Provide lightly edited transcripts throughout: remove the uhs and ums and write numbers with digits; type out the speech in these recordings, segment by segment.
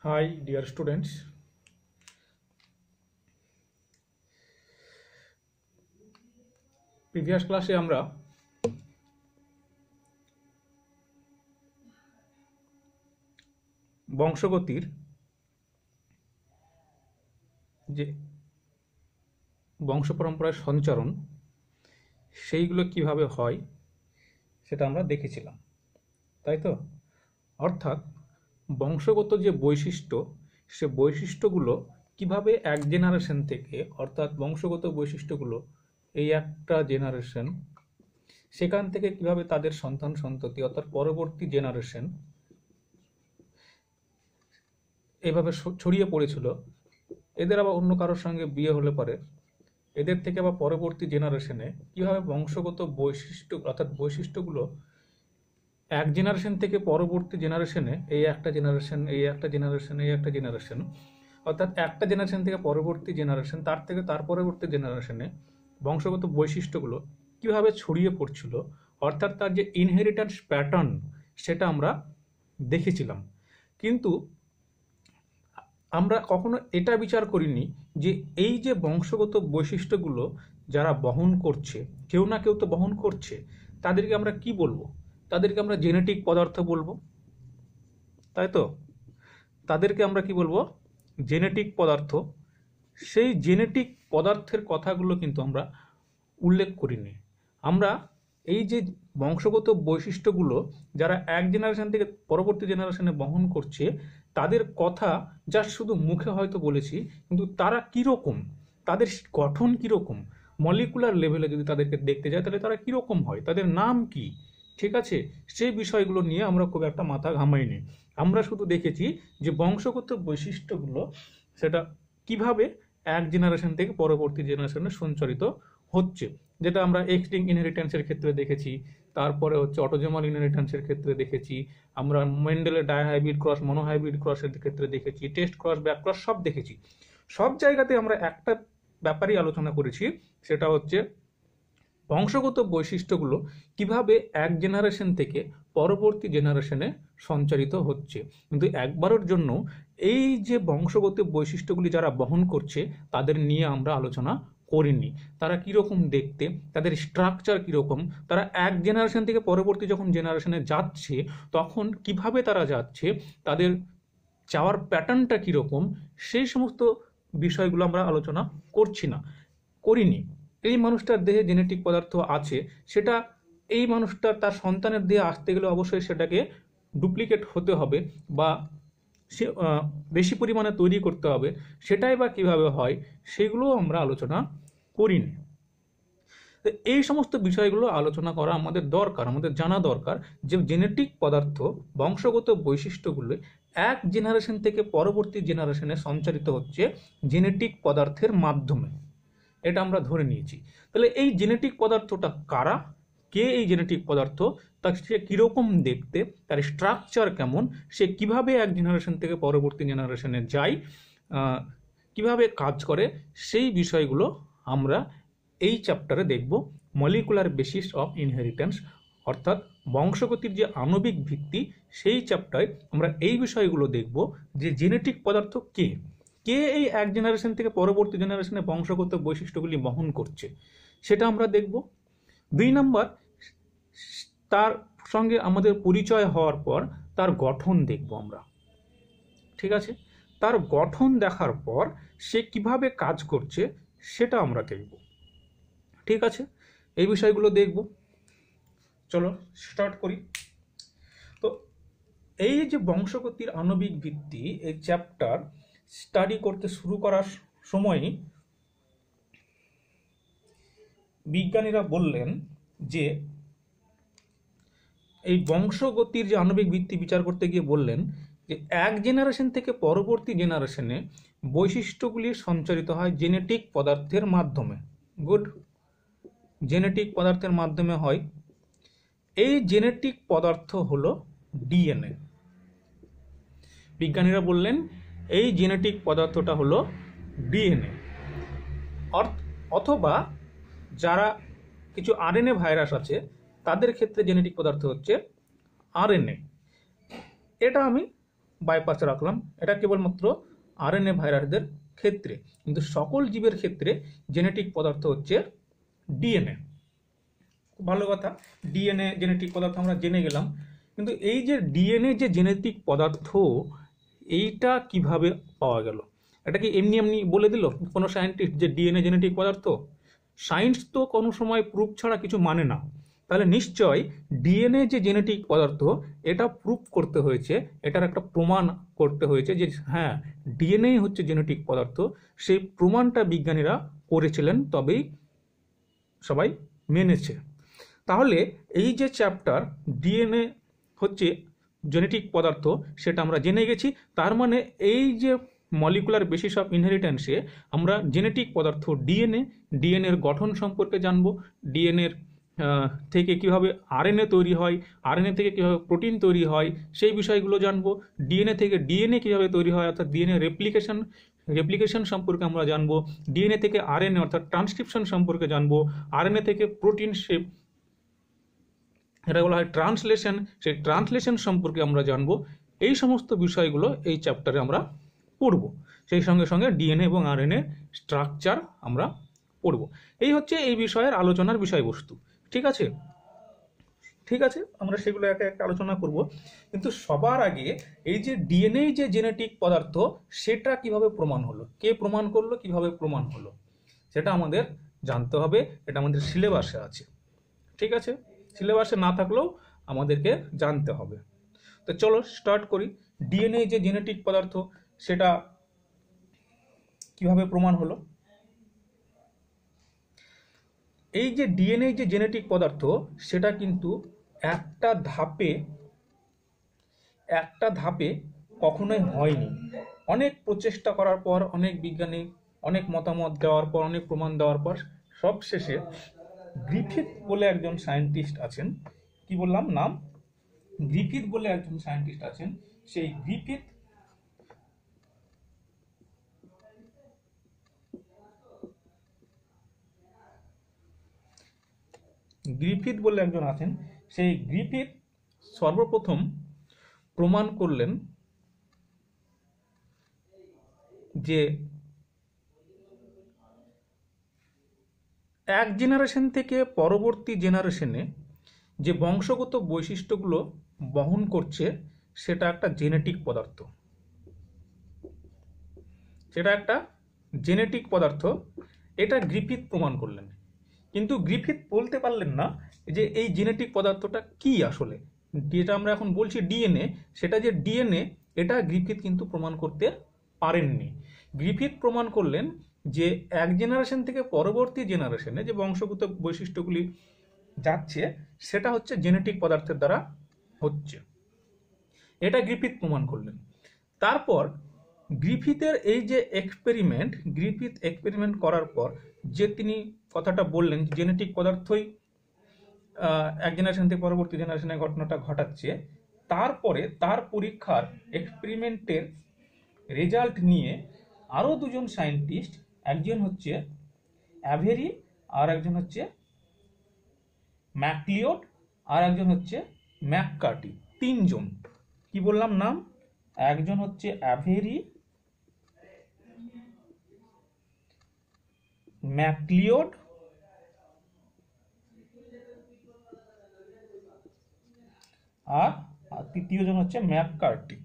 Hi, dear students. Previous ক্লাসে আমরা বংশগতির যে বংশ পরম্পরার সঞ্চারণ সেইগুলো কিভাবে হয় সেটা আমরা দেখেছিলাম, তাই তো? অর্থাৎ বংশগত যে বৈশিষ্ট্য, সে বৈশিষ্ট্যগুলো কিভাবে এক জেনারেশন থেকে, অর্থাৎ বংশগত বৈশিষ্ট্যগুলো এই একটা জেনারেশন, সেখান থেকে কিভাবে তাদের সন্তান সন্ততি অর্থাৎ পরবর্তী জেনারেশন এভাবে ছড়িয়ে পড়েছিল। এদের আবার অন্য কারোর সঙ্গে বিয়ে হলে পরে এদের থেকে আবার পরবর্তী জেনারেশনে কিভাবে বংশগত বৈশিষ্ট্য অর্থাৎ বৈশিষ্ট্যগুলো এক জেনারেশন থেকে পরবর্তী জেনারেশনে, এই একটা জেনারেশন, এই একটা জেনারেশন, এই একটা জেনারেশন, অর্থাৎ একটা জেনারেশন থেকে পরবর্তী জেনারেশন, তার থেকে তার পরবর্তী জেনারেশনে বংশগত বৈশিষ্ট্যগুলো কিভাবে ছড়িয়ে পড়ছিল, অর্থাৎ তার যে ইনহেরিটেন্স প্যাটার্ন সেটা আমরা দেখেছিলাম। কিন্তু আমরা কখনো এটা বিচার করিনি যে এই যে বংশগত বৈশিষ্ট্যগুলো যারা বহন করছে, কেউ না কেউ তো বহন করছে, তাদেরকে আমরা কি বলবো? তাদেরকে আমরা জেনেটিক পদার্থ বলবো, তাই তো? তাদেরকে আমরা কি বলবো? জেনেটিক পদার্থ। সেই জেনেটিক পদার্থের কথাগুলো কিন্তু আমরা উল্লেখ করিনি। আমরা এই যে বংশগত বৈশিষ্ট্যগুলো যারা এক জেনারেশন থেকে পরবর্তী জেনারেশনে বহন করছে, তাদের কথা যা শুধু মুখে হয়তো বলেছি, কিন্তু তারা কীরকম, তাদের গঠন কীরকম, মলিকুলার লেভেলে যদি তাদেরকে দেখতে যায় তাহলে তারা কীরকম হয়, তাদের নাম কি, ঠিক আছে, সেই বিষয়গুলো নিয়ে আমরা খুব একটা মাথা ঘামাইনি। আমরা শুধু দেখেছি যে বংশগত বৈশিষ্ট্যগুলো সেটা কিভাবে এক জেনারেশন থেকে পরবর্তী জেনারেশনে সঞ্চারিত হচ্ছে, যেটা আমরা এক্সটিংক্ট ইনহেরিটেন্সের ক্ষেত্রে দেখেছি, তারপরে হচ্ছে অটোজোমাল ইনহেরিটেন্সের ক্ষেত্রে দেখেছি, আমরা মেন্ডেলের ডাইহাইব্রিড ক্রস, মনোহাইব্রিড ক্রসের ক্ষেত্রে দেখেছি, টেস্ট ক্রস, ব্যাক ক্রস সব দেখেছি। সব জায়গাতে আমরা একটা ব্যাপারই আলোচনা করেছি, সেটা হচ্ছে বংশগত বৈশিষ্ট্যগুলো কিভাবে এক জেনারেশন থেকে পরবর্তী জেনারেশনে সঞ্চারিত হচ্ছে। কিন্তু একবারের জন্য এই যে বংশগত বৈশিষ্ট্যগুলি যারা বহন করছে তাদের নিয়ে আমরা আলোচনা করিনি। তারা কীরকম দেখতে, তাদের স্ট্রাকচার কীরকম, তারা এক জেনারেশন থেকে পরবর্তী যখন জেনারেশনে যাচ্ছে তখন কিভাবে তারা যাচ্ছে, তাদের যাওয়ার প্যাটার্নটা কীরকম, সেই সমস্ত বিষয়গুলো আমরা আলোচনা করিনি। এই মানুষটার দেহে জেনেটিক পদার্থ আছে, সেটা এই মানুষটার তার সন্তানের দেহে আসতে গেলে অবশ্যই সেটাকে ডুপ্লিকেট হতে হবে বা সে বেশি পরিমাণে তৈরি করতে হবে, সেটাই বা কীভাবে হয় সেগুলোও আমরা আলোচনা করিনি। এই সমস্ত বিষয়গুলো আলোচনা করা আমাদের দরকার, আমাদের জানা দরকার যে জেনেটিক পদার্থ, বংশগত বৈশিষ্ট্যগুলো এক জেনারেশন থেকে পরবর্তী জেনারেশনে সঞ্চারিত হচ্ছে জেনেটিক পদার্থের মাধ্যমে, এটা আমরা ধরে নিয়েছি। তাহলে এই জেনেটিক পদার্থটা কারা, কে এই জেনেটিক পদার্থ, তার সে কীরকম দেখতে, তার স্ট্রাকচার কেমন, সে কিভাবে এক জেনারেশন থেকে পরবর্তী জেনারেশনে যায়, কিভাবে কাজ করে, সেই বিষয়গুলো আমরা এই চ্যাপ্টারে দেখব। মলিকুলার বেসিস অফ ইনহেরিটেন্স, অর্থাৎ বংশগতির যে আণবিক ভিত্তি, সেই চ্যাপ্টারে আমরা এই বিষয়গুলো দেখব যে জেনেটিক পদার্থ কে, কে এই এক জেনারেশন থেকে পরবর্তী জেনারেশনে বংশগত বৈশিষ্ট্যগুলি বহন করছে, সেটা আমরা দেখব। 2 নম্বর, তার সঙ্গে আমাদের পরিচয় হওয়ার পর তার গঠন দেখব আমরা, ঠিক আছে? তার গঠন দেখার পর সে কিভাবে কাজ করছে সেটা আমরা দেখব, ঠিক আছে? এই বিষয়গুলো দেখব। চলো স্টার্ট করি। তো এই যে বংশগতির আণবিক ভিত্তি, এই চ্যাপ্টার স্টাডি করতে শুরু করার সময় বিজ্ঞানীরা বললেন যে এই বংশগতির যে আণবিক ভিত্তি বিচার করতে গিয়ে বললেন যে এক জেনারেশন থেকে পরবর্তী জেনারেশনে বৈশিষ্ট্যগুলি সঞ্চারিত হয় জেনেটিক পদার্থের মাধ্যমে। গুড, জেনেটিক পদার্থের মাধ্যমে হয়। এই জেনেটিক পদার্থ হলো ডিএনএ। বিজ্ঞানীরা বললেন এই জেনেটিক পদার্থটা হলো ডিএনএ, অথবা যারা কিছু আরএনএ ভাইরাস আছে তাদের ক্ষেত্রে জেনেটিক পদার্থ হচ্ছে আরএনএ। এটা আমি বাইপাস রাখলাম, এটা কেবলমাত্র আরএনএ ভাইরাসদের ক্ষেত্রে, কিন্তু সকল জীবের ক্ষেত্রে জেনেটিক পদার্থ হচ্ছে ডিএনএ। খুব ভালো কথা, ডিএনএ জেনেটিক পদার্থ আমরা জেনে গেলাম, কিন্তু এই যে ডিএনএ যে জেনেটিক পদার্থ, এইটা কিভাবে পাওয়া গেল? এটা কি এমনি এমনি বলে দিল কোনো সায়েন্টিস্ট যে ডিএনএ জেনেটিক পদার্থ? সায়েন্স তো কোনো সময় প্রুফ ছাড়া কিছু মানে না। তাহলে নিশ্চয় ডিএনএ যে জেনেটিক পদার্থ, এটা প্রুফ করতে হয়েছে, এটার একটা প্রমাণ করতে হয়েছে যে হ্যাঁ ডিএনএ হচ্ছে জেনেটিক পদার্থ। সেই প্রমাণটা বিজ্ঞানীরা করেছিলেন, তবেই সবাই মেনেছে। তাহলে এই যে চ্যাপ্টার ডিএনএ হচ্ছে জেনেটিক পদার্থ, সেটা আমরা জেনে গেছি। তার মানে এই যে মলিকুলার বেসিস অফ ইনহেরিটেন্সে আমরা জেনেটিক পদার্থ ডিএনএর গঠন সম্পর্কে জানবো, ডিএনএর থেকে কিভাবে আরএনএ তৈরি হয়, আরএনএ থেকে কিভাবে প্রোটিন তৈরি হয় সেই বিষয়গুলো জানবো, ডিএনএ থেকে ডিএনএ কিভাবে তৈরি হয় অর্থাৎ ডিএনএ রেপ্লিকেশন সম্পর্কে আমরা জানবো, ডিএনএ থেকে আরএনএ অর্থাৎ ট্রান্সক্রিপশন সম্পর্কে জানবো, আরএনএ থেকে প্রোটিন শেপ, এটা বলা হয় ট্রান্সলেশন, সেই ট্রান্সলেশন সম্পর্কে আমরা জানবো। এই সমস্ত বিষয়গুলো এই চ্যাপ্টারে আমরা পড়ব। সেই সঙ্গে সঙ্গে ডিএনএ এবং আরএনএ স্ট্রাকচার আমরা পড়ব। এই হচ্ছে এই বিষয়ের আলোচনার বিষয়বস্তু। ঠিক আছে, ঠিক আছে, আমরা সেগুলো একে একটা আলোচনা করব। কিন্তু সবার আগে এই যে ডিএনএ যে জেনেটিক পদার্থ, সেটা কিভাবে প্রমাণ হলো, কে প্রমাণ করলো, কিভাবে প্রমাণ হলো, সেটা আমাদের জানতে হবে। এটা আমাদের সিলেবাসে আছে। ঠিক আছে, সিলেবাসে না থাকলেও আমাদেরকে জানতে হবে। তো চলো স্টার্ট করি। ডিএনএ যে জেনেটিক পদার্থ, সেটা কিভাবে প্রমাণ হলো? এই যে ডিএনএ যে জেনেটিক পদার্থ, সেটা কিন্তু একটা ধাপে কখনোই হয়নি। অনেক প্রচেষ্টা করার পর, অনেক বিজ্ঞানী অনেক মতামত দেওয়ার পর, অনেক প্রমাণ দেওয়ার পর সবশেষে গ্রিফিথ বলে একজন সায়েন্টিস্ট আছেন, কি বললাম নাম, গ্রিফিথ বলে একজন সায়েন্টিস্ট আছেন, সেই গ্রিফিথ বলে একজন আছেন, সেই গ্রিফিথ সর্বপ্রথম প্রমাণ করলেন যে এক জেনারেশন থেকে পরবর্তী জেনারেশনে যে বংশগত বৈশিষ্ট্যগুলো বহন করছে, সেটা একটা জেনেটিক পদার্থ, সেটা একটা জেনেটিক পদার্থ। এটা গ্রিফিথ প্রমাণ করলেন। কিন্তু গ্রিফিথ বলতে পারলেন না যে এই জেনেটিক পদার্থটা কি আসলে। যেটা আমরা এখন বলছি ডিএনএ, সেটা যে ডিএনএ, এটা গ্রিফিথ কিন্তু প্রমাণ করতে পারেননি। গ্রিফিথ প্রমাণ করলেন যে এক জেনারেশন থেকে পরবর্তী জেনারেশনে যে বংশগত বৈশিষ্ট্যগুলি যাচ্ছে, সেটা হচ্ছে জেনেটিক পদার্থের দ্বারা হচ্ছে। এটা গ্রিফিথ প্রমাণ করলেন। তারপর গ্রিফিথের এই যে গ্রিফিথ এক্সপেরিমেন্ট করার পর যে তিনি কথাটা বললেন জেনেটিক পদার্থই এক জেনারেশন থেকে পরবর্তী জেনারেশনে ঘটনাটা ঘটাচ্ছে, তারপরে তার পরীক্ষার এক্সপেরিমেন্টের রেজাল্ট নিয়ে আরও দুজন সায়েন্টিস্ট, একজন হচ্ছে অ্যাভেরি আর একজন হচ্ছে ম্যাকলিওড আর একজন হচ্ছে ম্যাককার্টি, তিনজন। কি বললাম নাম? একজন হচ্ছে অ্যাভেরি, ম্যাকলিওড আর তৃতীয় জন হচ্ছে ম্যাককার্টি।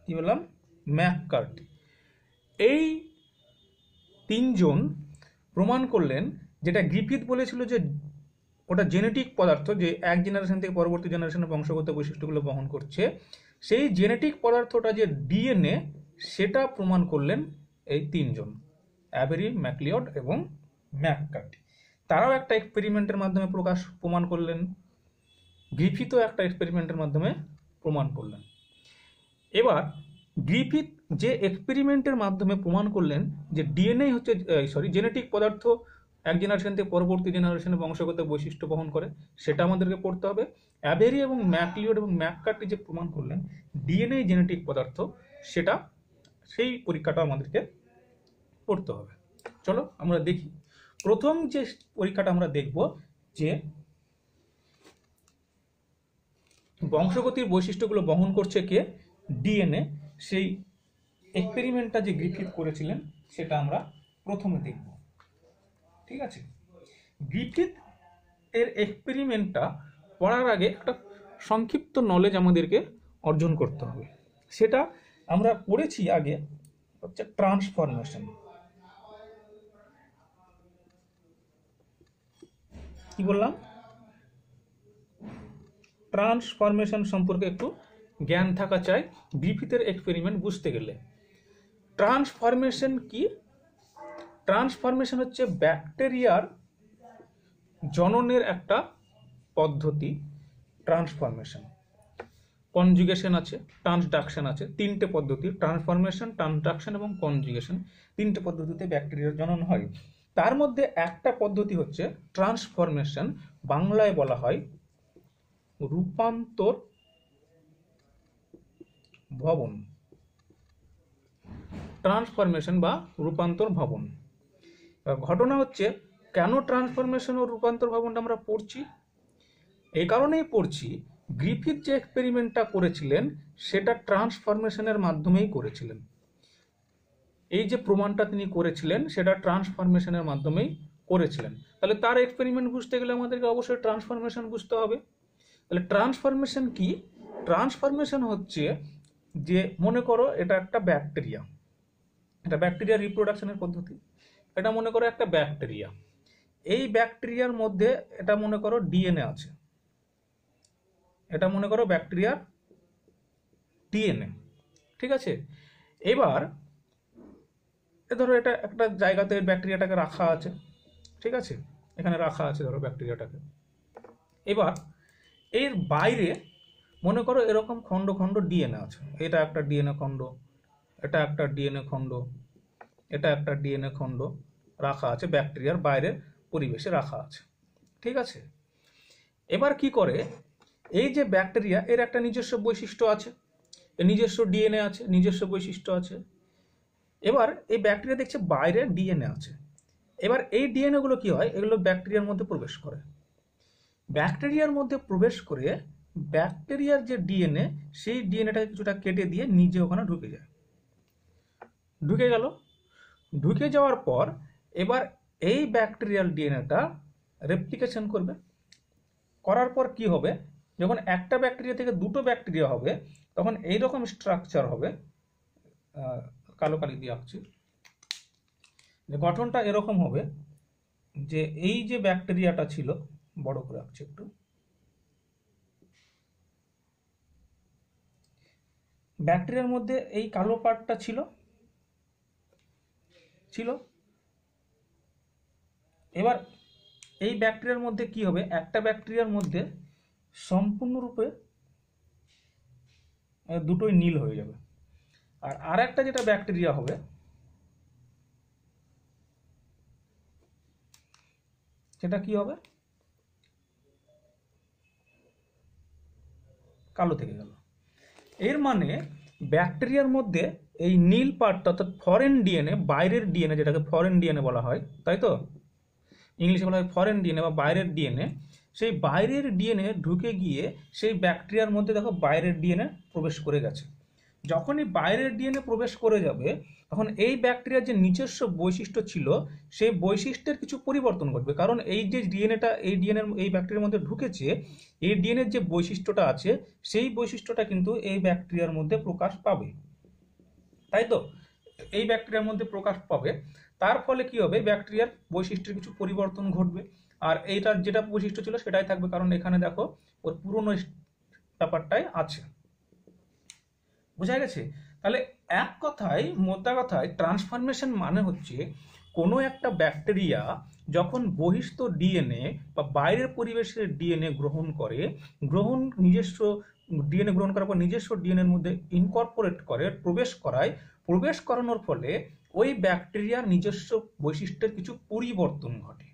কি বললাম? ম্যাককার্টি। এই তিনজন প্রমাণ করলেন যেটা গ্রিফিথ বলেছিল যে ওটা জেনেটিক পদার্থ, যে এক জেনারেশন থেকে পরবর্তী জেনারেশনে বংশগত বৈশিষ্ট্যগুলো বহন করছে, সেই জেনেটিক পদার্থটা যে ডিএনএ, সেটা প্রমাণ করলেন এই তিনজন, অ্যাভেরি, ম্যাকলিওড এবং ম্যাককার্টি। তারাও একটা এক্সপেরিমেন্টের মাধ্যমে প্রমাণ করলেন, গ্রিফিথও একটা এক্সপেরিমেন্টের মাধ্যমে প্রমাণ করলেন। এবার গ্রিফিথ যে এক্সপেরিমেন্টের মাধ্যমে প্রমাণ করলেন যে ডিএনএ হচ্ছে জেনেটিক পদার্থ এক জেনারেশন থেকে পরবর্তী জেনারেশনে বংশগত বৈশিষ্ট্য বহন করে, সেটা আমাদেরকে পড়তে হবে। অ্যাভেরি এবং ম্যাকলিওড এবং ম্যাককার্টি যে প্রমাণ করলেন ডিএনএ জেনেটিক পদার্থ, সেটা সেই পরীক্ষাটা আমাদেরকে পড়তে হবে। চলো আমরা দেখি। প্রথম যে পরীক্ষাটা আমরা দেখব, যে বংশগতির বৈশিষ্ট্যগুলো বহন করছে কে? ডিএনএ। সেই এক্সপেরিমেন্টটা যে গ্রিফিথ করেছিলেন সেটা আমরা প্রথমে দেখব। ঠিক আছে, গ্রিফিথ এর এক্সপেরিমেন্টটা পড়ার আগে একটা সংক্ষিপ্ত নলেজ আমাদেরকে অর্জন করতে হবে। সেটা আমরা পড়েছি আগে, হচ্ছে ট্রান্সফরমেশন। কি বললাম? ট্রান্সফরমেশন সম্পর্কে একটু জ্ঞান থাকা চাই গ্রিফিথের এক্সপেরিমেন্ট বুঝতে গেলে। ট্রান্সফরমেশন কি? ট্রান্সফরমেশন হচ্ছে ব্যাকটেরিয়ার জননের একটা পদ্ধতি। ট্রান্সফরমেশন, কনজুগেশন আছে, ট্রান্সডাকশন আছে, তিনটে পদ্ধতি, ট্রান্সফরমেশন, ট্রান্সডাকশন এবং কনজুগেশন, তিনটে পদ্ধতিতে ব্যাকটেরিয়ার জনন হয়। তার মধ্যে একটা পদ্ধতি হচ্ছে ট্রান্সফরমেশন, বাংলায় বলা হয় রূপান্তর ভবন। ট্রান্সফরমেশন বা রূপান্তর ভবন। ঘটনা হচ্ছে, কেন ট্রান্সফরমেশন ও রূপান্তর ভবনটা আমরা পড়ছি? এই কারণেই পড়ছি, গ্রিফিথ যে এক্সপেরিমেন্টটা করেছিলেন সেটা ট্রান্সফরমেশনের মাধ্যমেই করেছিলেন। এই যে প্রমাণটা তিনি করেছিলেন সেটা ট্রান্সফরমেশনের মাধ্যমেই করেছিলেন। তাহলে তার এক্সপেরিমেন্ট বুঝতে গেলে আমাদেরকে অবশ্যই ট্রান্সফরমেশন বুঝতে হবে। তাহলে ট্রান্সফরমেশন কি? ট্রান্সফরমেশন হচ্ছে যে, মনে করো এটা একটা ব্যাকটেরিয়া, এটা ব্যাকটেরিয়া রিপ্রোডাকশনের পদ্ধতি। এটা মনে করো একটা ব্যাকটেরিয়া, এই ব্যাকটেরিয়ার মধ্যে এটা মনে করো ডিএনএ আছে, এটা মনে করো ব্যাকটেরিয়ার ডিএনএ। ঠিক আছে, এবার ধরো এটা একটা জায়গাতে ব্যাকটেরিয়াটাকে রাখা আছে। ঠিক আছে, এখানে রাখা আছে ধরো ব্যাকটেরিয়াটাকে। এবার এর বাইরে মনে করো এরকম খণ্ড খণ্ড ডিএনএ আছে। এটা একটা ডিএনএ খণ্ড, এটা একটা ডিএনএ খণ্ড, এটা একটা ডিএনএ খণ্ড রাখা আছে, ব্যাকটেরিয়ার বাইরের পরিবেশে রাখা আছে। ঠিক আছে, এবার কি করে, এই যে ব্যাকটেরিয়া এর একটা নিজস্ব বৈশিষ্ট্য আছে, এর নিজস্ব ডিএনএ আছে, নিজস্ব বৈশিষ্ট্য আছে। এবার এই ব্যাকটেরিয়া দেখছে বাইরে ডিএনএ আছে। এবার এই ডিএনএ গুলো কি হয়, এগুলো ব্যাকটেরিয়ার মধ্যে প্রবেশ করে। ব্যাকটেরিয়ার মধ্যে প্রবেশ করে ব্যাকটেরিয়ার যে ডিএনএ, সেই ডিএনএটাকে কিছুটা কেটে দিয়ে নিজে ওখানে ঢুকে যায়। ঢুকে গেল, ঢুকে যাওয়ার পর এবার এই ব্যাকটেরিয়াল ডিএনএটা রেপ্লিকেশন করবে। করার পর কি হবে, যখন একটা ব্যাকটেরিয়া থেকে দুটো ব্যাকটেরিয়া হবে তখন এইরকম স্ট্রাকচার হবে। কালো কালি দিয়ে আঁকছি, যে গঠনটা এরকম হবে, যে এই যে ব্যাকটেরিয়াটা ছিল, বড় করে আঁকছি একটু, ব্যাকটেরিয়ার মধ্যে এই কালো পার্টটা ছিল ছিল এবার এই ব্যাকটেরিয়ার মধ্যে কি হবে, একটা ব্যাকটেরিয়ার মধ্যে সম্পূর্ণরূপে দুটোই নীল হয়ে যাবে। আর আরেকটা যেটা ব্যাকটেরিয়া হবে, সেটা কি হবে, কালো থেকে গেল। এর মানে ব্যাকটেরিয়ার মধ্যে এই নীল পার্টটা অর্থাৎ ফরেন ডিএনএ, বাইরের ডিএনএ, যেটাকে ফরেন ডিএনএ বলা হয়, তাই তো ইংলিশে বলা হয় ফরেন ডিএনএ বা বাইরের ডিএনএ, সেই বাইরের ডিএনএ ঢুকে গিয়ে সেই ব্যাকটেরিয়ার মধ্যে দেখো বাইরের ডিএনএ প্রবেশ করে গেছে। যখনই বাইরের ডিএনএ প্রবেশ করে যাবে তখন এই ব্যাকটেরিয়ার যে নিজস্ব বৈশিষ্ট্য ছিল সেই বৈশিষ্ট্যের কিছু পরিবর্তন ঘটবে। কারণ এই যে ডিএনএটা এই ডিএনএর এই ব্যাকটেরিয়ার মধ্যে ঢুকেছে, এই ডিএনএর যে বৈশিষ্ট্যটা আছে সেই বৈশিষ্ট্যটা কিন্তু এই ব্যাকটেরিয়ার মধ্যে প্রকাশ পাবে, তাই তো এই ব্যাকটেরিয়ার মধ্যে প্রকাশ পাবে। তার ফলে কি হবে, ব্যাকটেরিয়ার বৈশিষ্ট্যের কিছু পরিবর্তন ঘটবে। আর এইটার যেটা বৈশিষ্ট্য ছিল সেটাই থাকবে, কারণ এখানে দেখো ওর পুরনো ব্যাপারটাই আছে। বোঝা গেছে? তাহলে এক কথায়, মোদ্দা কথায়, ট্রান্সফরমেশন মানে হচ্ছে কোনো একটা ব্যাকটেরিয়া যখন বহিস্থ ডিএনএ বা বাইরের পরিবেশের ডিএনএ গ্রহণ করে, নিজস্ব ডিএনএ গ্রহণ করার পর নিজস্ব ডিএনএর মধ্যে ইনকর্পোরেট করে, প্রবেশ করানোর ফলে ওই ব্যাকটেরিয়ার নিজস্ব বৈশিষ্ট্যের কিছু পরিবর্তন ঘটে।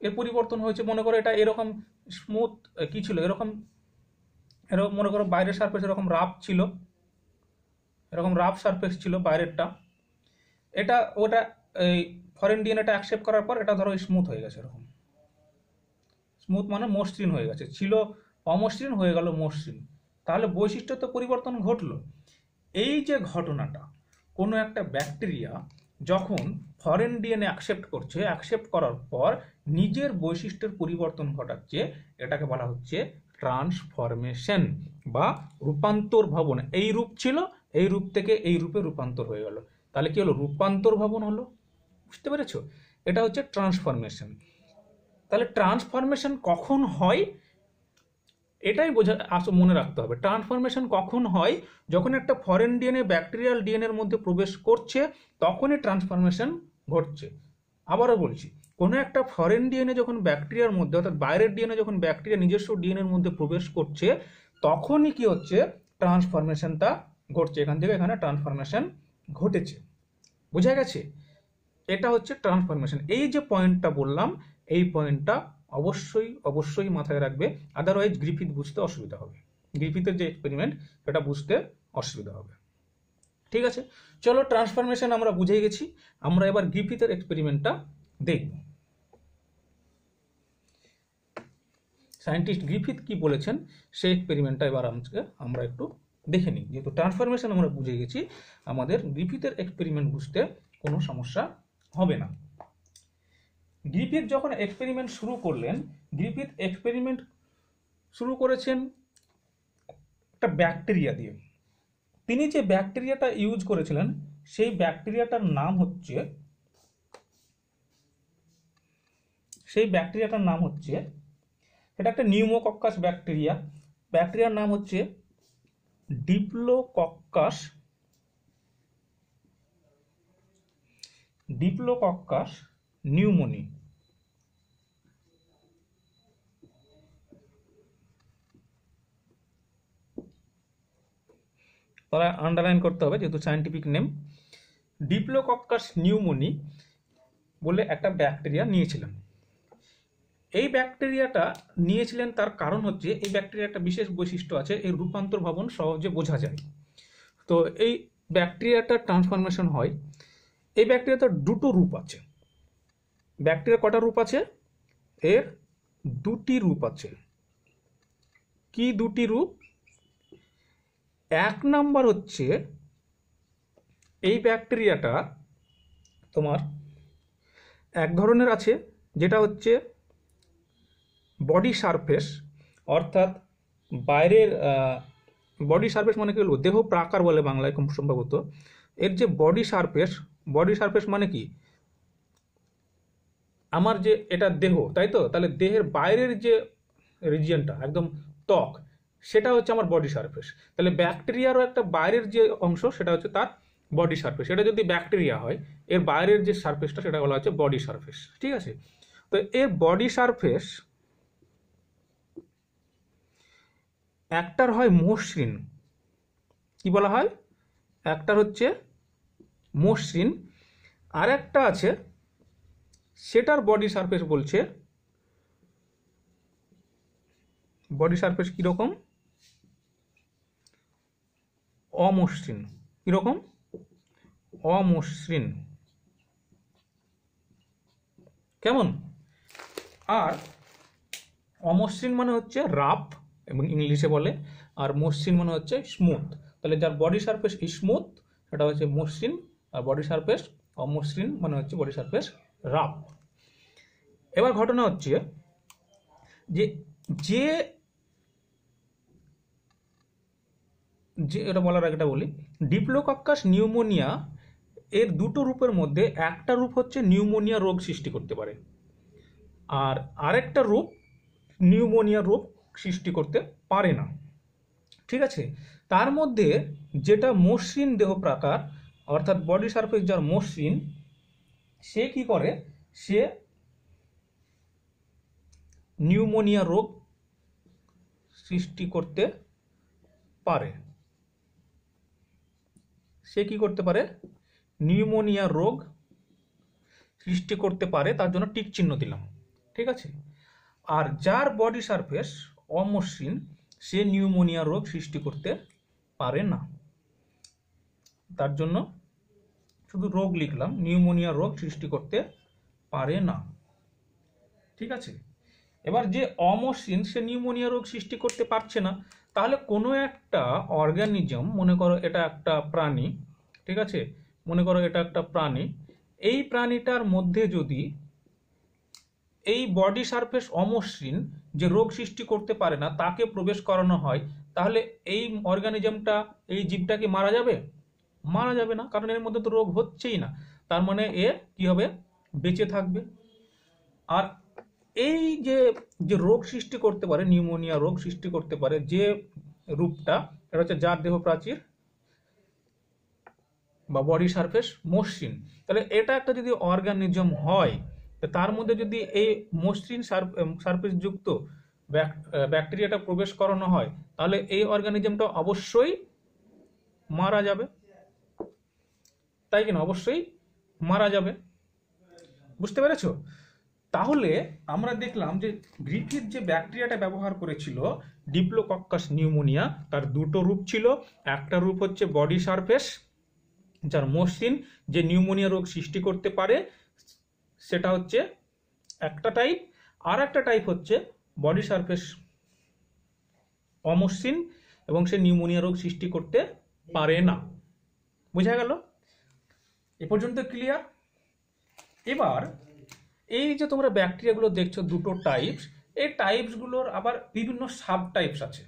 এর পরিবর্তন হয়েছে, মনে করো এটা এরকম স্মুথ কি ছিল, এরকম মনে করো বাইরের সারফেস এরকম রাফ ছিল, এরকম রাফ সারফেস ছিল বাইরেরটা। এটা ওটা এই ফরেন ডিএনএটা অ্যাকসেপ্ট করার পর এটা ধরো স্মুথ হয়ে গেছে, এরকম স্মুথ মানে মসৃণ হয়ে গেছে। ছিল অমসৃণ হয়ে গেল মসৃণ, তাহলে বৈশিষ্ট্য তো পরিবর্তন ঘটলো। এই যে ঘটনাটা, কোনো একটা ব্যাকটেরিয়া যখন ফরেন ডিএনএ অ্যাকসেপ্ট করার পর নিজের বৈশিষ্ট্যের পরিবর্তন ঘটাচ্ছে, এটাকে বলা হচ্ছে ট্রান্সফরমেশন বা রূপান্তর ভবন। এই রূপ ছিল, এই রূপ থেকে এই রূপে রূপান্তর হয়ে গেল, তাহলে কি হলো? রূপান্তর ভবন হলো। বুঝতে পেরেছো? এটা হচ্ছে ট্রান্সফরমেশন। তাহলে ট্রান্সফরমেশন কখন হয় এটাই মনে রাখতে হবে। ট্রান্সফরমেশন কখন হয়? যখন একটা ফরেন ডিএনএ ব্যাকটেরিয়াল ডিএনএর মধ্যে প্রবেশ করছে, তখনই ট্রান্সফরমেশন ঘটছে। আবারও বলছি, কোনো একটা ফরেন ডিএনএ যখন ব্যাকটেরিয়ার মধ্যে, অর্থাৎ বাইরের ডিএনএ যখন ব্যাকটেরিয়া নিজস্ব ডিএনএর মধ্যে প্রবেশ করছে, তখনই কি হচ্ছে? ট্রান্সফরমেশনটা ঘটছে। এখান থেকে এখানে ট্রান্সফরমেশন ঘটেছে। বোঝা গেছে? এটা হচ্ছে ট্রান্সফরমেশন। এই যে পয়েন্টটা বললাম, এই পয়েন্টটা অবশ্যই মাথায় রাখবে, আদারওয়াইজ গ্রিফিথ বুঝতে অসুবিধা হবে। গ্রিফিথের যে এক্সপেরিমেন্ট, সেটা বুঝতে অসুবিধা হবে। ঠিক আছে, চলো ট্রান্সফরমেশন আমরা বুঝে গেছি, আমরা এবার গ্রিফিথের এক্সপেরিমেন্টটা দেখব। সায়েন্টিস্ট গ্রিফিথ কি বলেছেন সেই এক্সপেরিমেন্টটা এবার আমরা একটু দেখে নিই। যেহেতু ট্রান্সফরমেশন আমরা বুঝে গেছি, আমাদের গ্রিফিথের এক্সপেরিমেন্ট বুঝতে কোনো সমস্যা হবে না। গ্রিফিথ যখন এক্সপেরিমেন্ট শুরু করলেন, গ্রিফিথ এক্সপেরিমেন্ট শুরু করেছেন একটা ব্যাকটেরিয়া দিয়ে। তিনি যে ব্যাকটেরিয়াটা ইউজ করেছিলেন, সেই ব্যাকটেরিয়াটার নাম হচ্ছে এটা একটা নিউমোকক্কাস ব্যাকটেরিয়া। ব্যাকটেরিয়ার নাম হচ্ছে ডিপ্লোকক্কাস নিউমোনি। তারা আন্ডারলাইন করতে হবে, যেহেতু সায়েন্টিফিক নেম। ডিপ্লোকক্কাস নিউমোনি বলে একটা ব্যাকটেরিয়া নিয়েছিলেন। এই ব্যাকটেরিয়াটা নিয়েছিলেন, তার কারণ হচ্ছে এই ব্যাকটেরিয়ার একটা বিশেষ বৈশিষ্ট্য আছে, এর রূপান্তর ভবন সহজে বোঝা যায়। তো এই ব্যাকটেরিয়াটা ট্রান্সফরমেশন হয়। এই ব্যাকটেরিয়াটার দুটো রূপ আছে। ব্যাকটেরিয়া কটা রূপ আছে? এর দুটি রূপ আছে। কি দুটি রূপ? এক নাম্বার হচ্ছে, এই ব্যাকটেরিয়াটা তোমার এক ধরনের আছে, যেটা হচ্ছে বডি সারফেস, অর্থাৎ বাইরের বডি সারফেস মানে কি বলবো, দেহ প্রাকার বলে বাংলায় খুব সম্ভবত। এর যে বডি সারফেস মানে কি, আমার যে এটা দেহ, তাই তো? তাহলে দেহের বাইরের যে রিজিয়নটা, একদম ত্বক, সেটা হচ্ছে আমার বডি সারফেস। তাহলে ব্যাকটেরিয়ারও একটা বাইরের যে অংশ, সেটা হচ্ছে তার বডি সারফেস। এটা যদি ব্যাকটেরিয়া হয়, এর বাইরের যে সারফেসটা, সেটা বলা হচ্ছে বডি সারফেস। ঠিক আছে, তো এর বডি সারফেস একটার হয় মসৃণ। কি বলা হয়? একটার হচ্ছে মসৃণ, আর একটা আছে সেটার বডি সারফেস বলছে, বডি সারফেস কিরকম? অমসৃণ। কিরকম? অমসৃণ। কেমন? আর অমসৃণ মানে হচ্ছে রাফ এবং ইংলিশে বলে, আর মসৃণ মানে হচ্ছে স্মুথ। তাহলে যার বডি সারফেস স্মুথ, সেটা হচ্ছে মসৃণ, আর বডি সারফেস অমসৃণ মানে হচ্ছে বডি সারফেস রাফ। এবার ঘটনা হচ্ছে যে যে এটা বলার আগে বলি, ডিপ্লোকক্কাস নিউমোনিয়া এর দুটো রূপের মধ্যে একটা রূপ হচ্ছে নিউমোনিয়া রোগ সৃষ্টি করতে পারে, আর আরেকটা রূপ নিউমোনিয়া রোগ সৃষ্টি করতে পারে না। ঠিক আছে, তার মধ্যে যেটা মসৃণ দেহ প্রাকার, অর্থাৎ বডি সারফেস যার মসৃণ, সে কি করে? সে নিউমোনিয়া রোগ সৃষ্টি করতে পারে। সে কি করতে পারে? নিউমোনিয়া রোগ সৃষ্টি করতে পারে, তার জন্য টিক চিহ্ন দিলাম। ঠিক আছে, আর যার বডি সারফেস অমসৃণ, সে নিউমোনিয়া রোগ সৃষ্টি করতে পারে না, তার জন্য শুধু রোগ লিখলাম, নিউমোনিয়া রোগ সৃষ্টি করতে পারে না। ঠিক আছে, এবার যে অমসৃণ সে নিউমোনিয়া রোগ সৃষ্টি করতে পারছে না, তাহলে কোনো একটা অর্গানিজম, মনে করো এটা একটা প্রাণী, ঠিক আছে, মনে করো এটা একটা প্রাণী, এই প্রাণীটার মধ্যে যদি এই বডি সারফেস অমসৃণ যে রোগ সৃষ্টি করতে পারে না তাকে প্রবেশ করানো হয়, তাহলে এই অর্গানিজমটা, এই জীবটা কি মারা যাবে? মারা যাবে না, কারণ এর মধ্যে তো রোগ হচ্ছেই না। তার মানে এ কি হবে? বেঁচে থাকবে। আর এই যে যে রোগ সৃষ্টি করতে পারে, নিউমোনিয়া রোগ সৃষ্টি করতে পারে যে রূপটা, এটা হচ্ছে যার দেহ প্রাচীর বা বডি সারফেস মসৃণ। তাহলে এটা একটা যদি অর্গানিজম হয়, তার মধ্যে যদি এই মসৃণ সারফেস যুক্ত ব্যাকটেরিয়াটা প্রবেশ করানো হয়, তাহলে এই অর্গানিজমটা অবশ্যই মারা যাবে, তাই কিনা? অবশ্যই মারা যাবে। বুঝতে পেরেছো? তাহলে আমরা দেখলাম যে গ্রিফিথ যে ব্যাকটেরিয়াটা ব্যবহার করেছিল ডিপ্লোকক্কাস নিউমোনিয়া, তার দুটো রূপ ছিল। একটা রূপ হচ্ছে বডি সারফেস যার মসৃণ, যে নিউমোনিয়া রোগ সৃষ্টি করতে পারে, সেটা হচ্ছে একটা টাইপ। আর একটা টাইপ হচ্ছে বডি সারফেস অমসৃণ এবং সে নিউমোনিয়া রোগ সৃষ্টি করতে পারে না। বোঝা গেল? এ পর্যন্ত ক্লিয়ার? এবার এই যে তোমরা ব্যাকটেরিয়াগুলো দেখছো দুটো টাইপস, এই টাইপসগুলোর আবার বিভিন্ন সাব টাইপস আছে,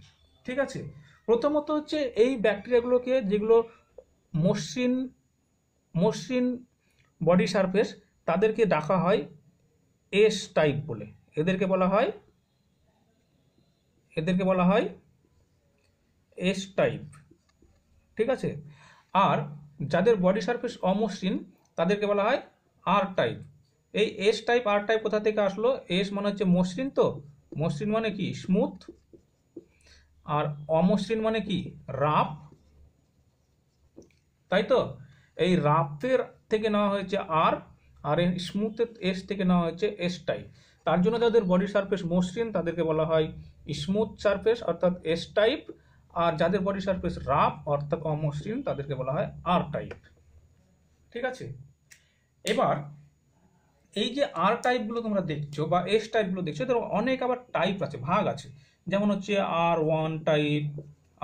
ঠিক আছে? প্রথমত হচ্ছে এই ব্যাকটেরিয়াগুলোকে, যেগুলো মসৃণ মসৃণ বডি সারফেস, তাদেরকে ডাকা হয় এস টাইপ বলে। এদেরকে বলা হয় এস টাইপ, ঠিক আছে? আর যাদের বডি সারফেস অমসৃণ তাদেরকে বলা হয় আর টাইপ। এই এস টাইপ আর টাইপ কোথা থেকে আসলো? এস মানে হচ্ছে মসৃণ, তো মসৃণ মানে কি? স্মুথ। আর অমসৃণ মানে কি? রাফ, তাই তো? এই রাফের থেকে নেওয়া হয়েছে আর, আর স্মুথের এস থেকে নেওয়া হয়েছে এস টাইপ। তার জন্য যাদের বডি সারফেস মসৃণ তাদেরকে বলা হয় স্মুথ সারফেস অর্থাৎ এস টাইপ, আর যাদের বডি সারফেস রাফ অর্থাৎ অমসৃণ তাদেরকে বলা হয় আর টাইপ, ঠিক আছে? এবার এই যে আর টাইপগুলো তোমরা দেখছো বা এস টাইপগুলো দেখছো, এদের অনেক আবার টাইপ আছে, ভাগ আছে। যেমন হচ্ছে আর 1 টাইপ,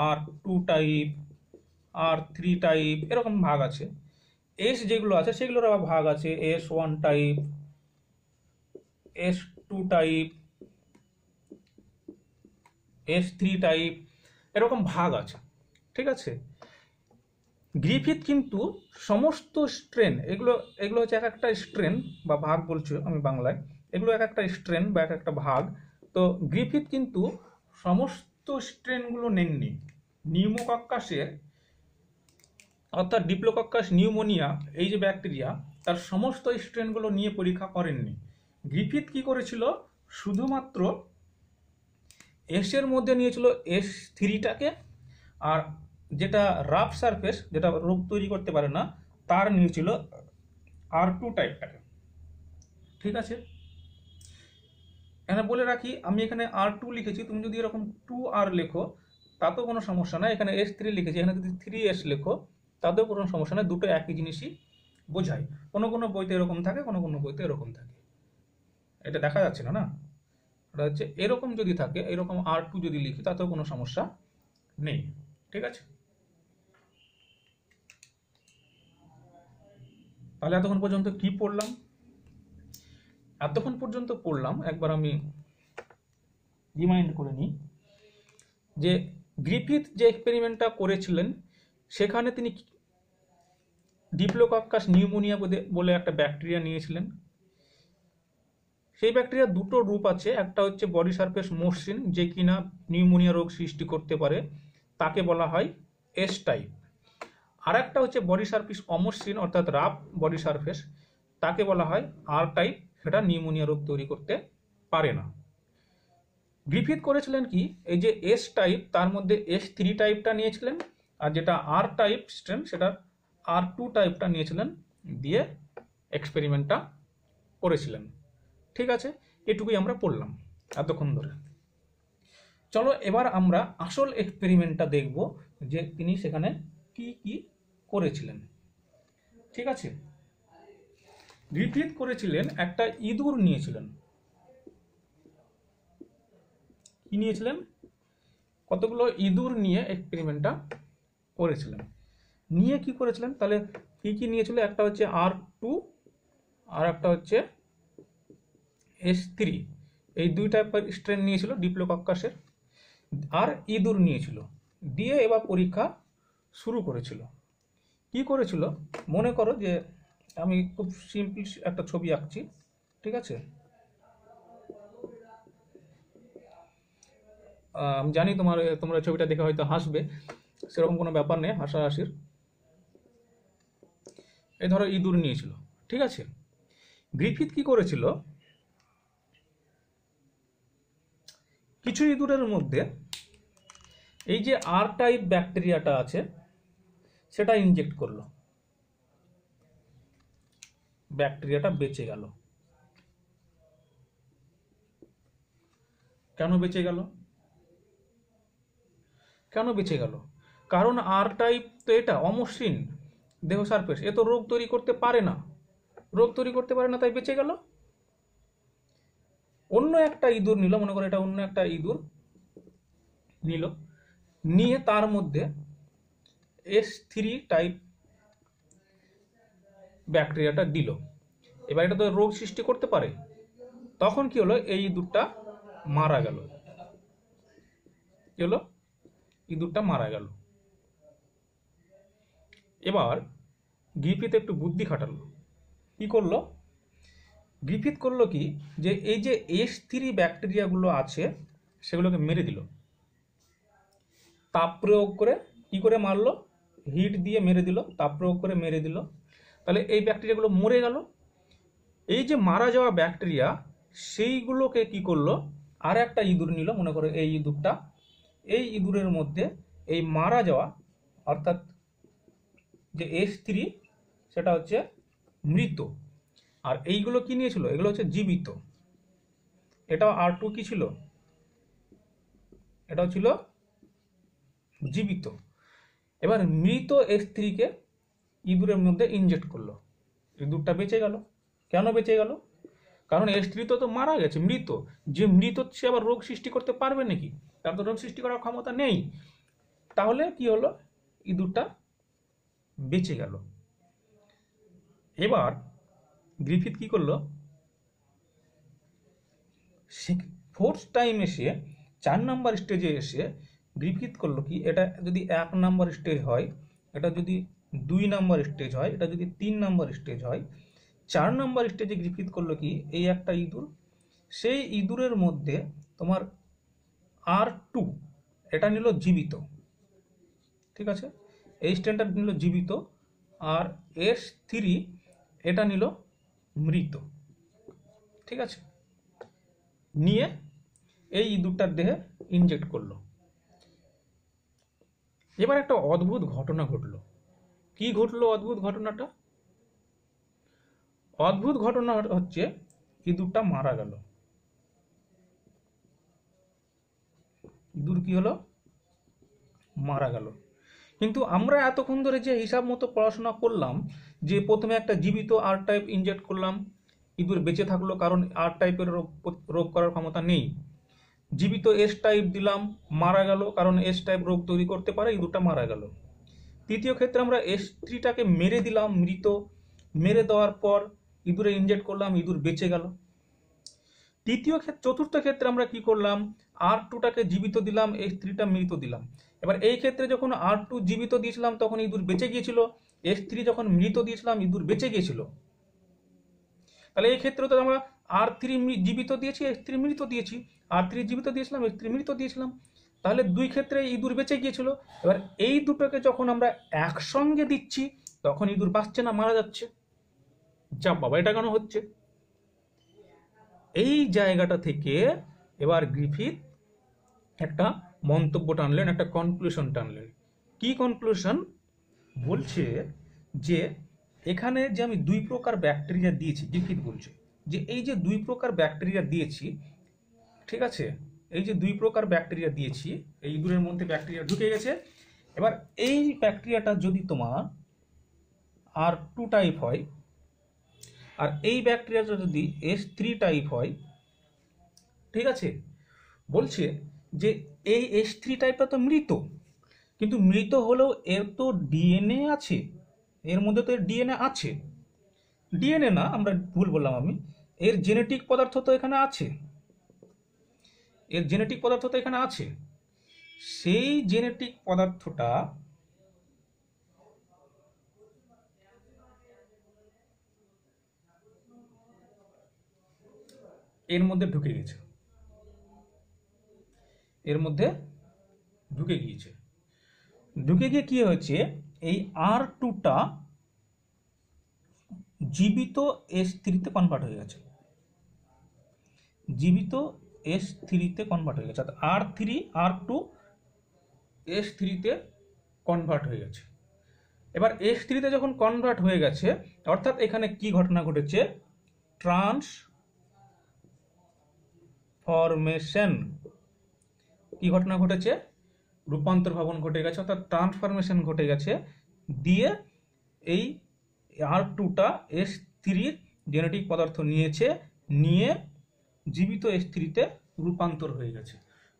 আর 2 টাইপ, আর 3 টাইপ, এরকম ভাগ আছে। এস যেগুলো আছে সেগুলোর আবার ভাগ আছে, S1 type, S2 type, S3 type, এরকম ভাগ আছে, ঠিক আছে? গ্রিফিথ কিন্তু সমস্ত স্ট্রেন, এগুলো এগুলো হচ্ছে এক একটা স্ট্রেন বা ভাগ বলছো আমি বাংলায়, এগুলো এক একটা স্ট্রেন বা এক একটা ভাগ। তো গ্রিফিথ কিন্তু সমস্ত স্ট্রেনগুলো নেননি। নিউমোকক্কাসের অর্থাৎ ডিপ্লোকক্কাস নিউমোনিয়া, এই যে ব্যাকটেরিয়া, তার সমস্ত স্ট্রেনগুলো নিয়ে পরীক্ষা করেননি। গ্রিফিথ কি করেছিল? শুধুমাত্র এর মধ্যে নিয়েছিল S3টাকে, আর যেটা রাফ সারফেস, যেটা রোগ তৈরি করতে পারে না, তার নিয়েছিল R2 টাইপটাকে, ঠিক আছে? এখানে বলে রাখি, আমি এখানে R2 লিখেছি, তুমি যদি এরকম 2R লেখো তাতেও কোনো সমস্যা নাই। এখানে S3 লিখেছি, এখানে যদি 3S লেখো তাতেও কোনো সমস্যা নাই, দুটো একই জিনিসই বোঝায়। কোনো কোনো বইতে এরকম থাকে, কোনো কোনো বইতে এরকম থাকে। এটা দেখা যাচ্ছে না, না? এটা হচ্ছে এরকম যদি থাকে, এরকম R2 যদি লিখি তাতেও কোনো সমস্যা নেই, ঠিক আছে? তাহলে এতক্ষণ পর্যন্ত কি পড়লাম? এতক্ষণ পর্যন্ত পড়লাম, একবার আমি রিমাইন্ড করে নিই, যে গ্রিফিথ যে এক্সপেরিমেন্টটা করেছিলেন সেখানে তিনি ডিপ্লোকক্কাস নিউমোনিয়া বলে একটা ব্যাকটেরিয়া নিয়েছিলেন। সেই ব্যাকটেরিয়ার দুটো রূপ আছে, একটা হচ্ছে বডি সারফেস মসৃণ, যে কিনা নিউমোনিয়া রোগ সৃষ্টি করতে পারে, তাকে বলা হয় এস টাইপ। আর একটা হচ্ছে বডি সারফেস অমসৃণ অর্থাৎ রাফ বডি সারফেস, তাকে বলা হয় আর টাইপ, সেটা নিউমোনিয়া রোগ তৈরি করতে পারে না। গ্রিফিথ করেছিলেন কি, এই যে এস টাইপ তার মধ্যে S3 টাইপটা নিয়েছিলেন, আর যেটা আর টাইপ স্ট্রেন সেটা R2 টাইপটা নিয়েছিলেন, দিয়ে এক্সপেরিমেন্টটা করেছিলেন, ঠিক আছে? এটুকুই আমরা পড়লাম এতক্ষণ ধরে। চলো এবার আমরা আসল এক্সপেরিমেন্টটা দেখব, যে তিনি সেখানে কি কি করেছিলেন, ঠিক আছে? গ্রিফিথ করেছিলেন, একটা ইঁদুর নিয়েছিলেন, কি নিয়েছিলেন, কতগুলো ইঁদুর নিয়ে এক্সপেরিমেন্টটা করেছিলেন। নিয়ে কি করেছিলেন, তাহলে কি কি নিয়েছিল, একটা হচ্ছে R2 আর একটা হচ্ছে S3, এই দুই টাইপের স্ট্রেন নিয়েছিল ডিপ্লোকক্কাসের, আর ইঁদুর নিয়েছিল। দিয়ে এবার পরীক্ষা শুরু করেছিল। কি করেছিল, মনে করো যে আমি খুব সিম্পল একটা ছবি আঁকছি, ঠিক আছে। আমি জানি তোমরা ছবিটা দেখে হয়তো হাসবে, সেরকম কোনো ব্যাপার নেই হাসাহাসির। এই ধরো ইঁদুর নিয়েছিল, ঠিক আছে। গ্রিফিথ কি করেছিল, কিছু ইঁদুরের মধ্যে এই যে আর টাইপ ব্যাকটেরিয়াটা আছে সেটা ইনজেক্ট করলো, ব্যাকটেরিয়াটা বেঁচে গেল। কেন বেঁচে গেল, কেন বেঁচে গেল? কারণ আর টাইপ তো এটা অমসৃণ দেহ সারফেস, এ তো রোগ তৈরি করতে পারে না, রোগ তৈরি করতে পারে না, তাই বেঁচে গেল। অন্য একটা ইঁদুর নিল, মনে করো এটা অন্য একটা ইঁদুর নিল, নিয়ে তার মধ্যে S3 টাইপ ব্যাকটেরিয়াটা দিল। এবার এটা তো রোগ সৃষ্টি করতে পারে, তখন কি হলো, এই ইঁদুরটা মারা গেল। কি হলো, ইঁদুরটা মারা গেল। এবার গ্রিফিথ একটু বুদ্ধি খাটালো। কি করলো, গ্রিফিথ করলো কি, যে এই যে S3 ব্যাকটেরিয়াগুলো আছে সেগুলোকে মেরে দিল, তাপ প্রয়োগ করে। কি করে মারলো, হিট দিয়ে মেরে দিল, তাপ প্রয়োগ করে মেরে দিল। তাহলে এই ব্যাকটেরিয়াগুলো মরে গেল। এই যে মারা যাওয়া ব্যাকটেরিয়া, সেইগুলোকে কি করলো, আর একটা ইঁদুর নিল, মনে করো এই ইঁদুরটা, এই ইঁদুরের মধ্যে এই মারা যাওয়া অর্থাৎ যে S3 সেটা হচ্ছে মৃত, আর এইগুলো কি নিয়েছিল, এগুলো হচ্ছে জীবিত। এটাও R2 কি ছিল, এটাও ছিল জীবিত। এবার মৃত S3 কে ইঁদুরের মধ্যে ইনজেক্ট করলো, ইঁদুরটা বেঁচে গেল। কেন বেঁচে গেল, কারণ S3 তো মারা গেছে, মৃত। যে মৃত সে আবার রোগ সৃষ্টি করতে পারবে নাকি, তার তো রোগ সৃষ্টি করার ক্ষমতা নেই। তাহলে কি হলো, ইঁদুরটা বেঁচে গেল। এবার গ্রিফিথ কি করলো, ফোর্থ টাইম এসে 4 নাম্বার স্টেজে এসে গ্রিফিথ করলো কি, এটা যদি 1 নাম্বার স্টেজ হয়, এটা যদি 2 নাম্বার স্টেজ হয়, এটা যদি 3 নাম্বার স্টেজ হয়, 4 নাম্বার স্টেজে গ্রিফিথ করলো কি, এই একটা ইঁদুর, সেই ইঁদুরের মধ্যে তোমার R2 এটা নিল জীবিত, ঠিক আছে, এই স্ট্রেনটা নিল জীবিত, আর S3 এটা নিল মৃত, ঠিক আছে। নিয়ে এই ইঁদুরটার দেহে ইনজেক্ট করলো। এবার একটা অদ্ভুত ঘটনা ঘটলো। কি ঘটলো অদ্ভুত ঘটনাটা, অদ্ভুত ঘটনা হচ্ছে ইঁদুরটা মারা গেল। ইঁদুর কি হলো, মারা গেল। কিন্তু আমরা এতক্ষণ ধরে যে হিসাব মতো পড়াশোনা করলাম, যে প্রথমে একটা জীবিত আর টাইপ ইনজেক্ট করলাম, ইঁদুর বেঁচে থাকলো, কারণ আর টাইপের রোগ করার ক্ষমতা নেই। জীবিত S টাইপ দিলাম, মারা গেল, কারণ S টাইপ রোগ তৈরি করতে পারে, ইঁদুরটা মারা গেল। তৃতীয় ক্ষেত্রে আমরা S3টাকে মেরে দিলাম, মৃত, মেরে দেওয়ার পর ইঁদুরে ইনজেক্ট করলাম, ইঁদুর বেঁচে গেল। চতুর্থ ক্ষেত্রে আমরা কি করলাম, R2টাকে জীবিত দিলাম, S3টা মৃত দিলাম। এবার এই ক্ষেত্রে যখন R2 জীবিত দিয়েছিলাম তখন ইঁদুর বেঁচে গিয়েছিল, S3 যখন মৃত দিয়েছিলাম ইঁদুর বেঁচে গিয়েছিল। তাহলে এই ক্ষেত্রে তো আমরা R3 জীবিত দিয়েছি, S3 মৃত দিয়েছি, R3 জীবিত দিয়েছিলাম, S3 মৃত দিয়েছিলাম, তাহলে দুই ক্ষেত্রে ইঁদুর বেঁচে গিয়েছিল। এবার এই দুটোকে যখন আমরা একসঙ্গে দিচ্ছি তখন ইঁদুর বাঁচছে না, মারা যাচ্ছে। যা বাবা, এটা কেন হচ্ছে? এই জায়গাটা থেকে এবার গ্রিফিথ একটা মন্তব্য টানলেন, একটা কনক্লুশন টানলেন। কি কনক্লুশন? বলছে যে এখানে যে আমি 2 প্রকার ব্যাকটেরিয়া দিয়েছি, গ্রিফিথ বলছে যে এই যে 2 প্রকার ব্যাকটেরিয়া দিয়েছি, ঠিক আছে, এই যে 2 প্রকার ব্যাকটেরিয়া দিয়েছি, এই ইঁদুরের মধ্যে ব্যাকটেরিয়া ঢুকে গেছে। এবার এই ব্যাকটেরিয়াটা যদি তোমার R2 টাইপ হয়, আর এই ব্যাকটেরিয়াটা যদি S3 টাইপ হয়, ঠিক আছে, বলছে যে এই H3 টাইপটা তো মৃত, কিন্তু মৃত হলেও এর তো ডিএনএ আছে, এর মধ্যে তো এর ডিএনএ আছে, ডিএনএ না, আমরা ভুল বললাম আমি, এর জেনেটিক পদার্থ তো এখানে আছে, এর জেনেটিক পদার্থ তো এখানে আছে। সেই জেনেটিক পদার্থটা এর মধ্যে ঢুকে গেছে, এর মধ্যে ঢুকে গিয়েছে। ঢুকে গিয়ে কি হয়েছে, এই R2টা জীবিত H3-তে কনভার্ট হয়ে গেছে, জীবিত H3-তে কনভার্ট হয়ে গেছে, অর্থাৎ R2 H3-তে কনভার্ট হয়ে গেছে। এবার H3-তে যখন কনভার্ট হয়ে গেছে, অর্থাৎ এখানে কি ঘটনা ঘটেছে, ট্রান্সফরমেশন, কি ঘটনা ঘটেছে, রূপান্তর ভবন ঘটে গেছে, অর্থাৎ ট্রান্সফরমেশন ঘটে গেছে, দিয়ে এই R2টা H3-র জেনেটিক পদার্থ নিয়েছে, নিয়ে জীবিত H3-তে রূপান্তর হয়ে গেছে।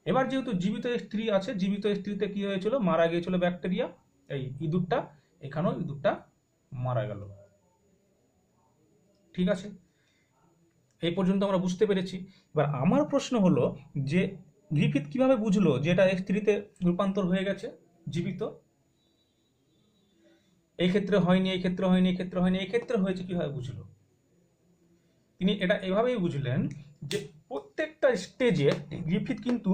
এবার যেহেতু জীবিত H3 আছে, জীবিত H3-তে কি হয়েছিল, মারা গিয়েছিল ব্যাকটেরিয়া, এই ইঁদুরটা, এখানেও ইঁদুরটা মারা গেল। ঠিক আছে, এই পর্যন্ত আমরা বুঝতে পেরেছি। এবার আমার প্রশ্ন হলো যে গ্রিফিথ কিভাবে বুঝলো যে এটা H3-তে রূপান্তর হয়ে গেছে জীবিত? এই ক্ষেত্রে হয়নি, এই ক্ষেত্রে হয়নি, এই ক্ষেত্রে হয়নি, এই ক্ষেত্রে হয়েছে, কিভাবে বুঝলো? তিনি এটা এভাবেই বুঝলেন যে প্রত্যেকটা স্টেজে গ্রিফিথ কিন্তু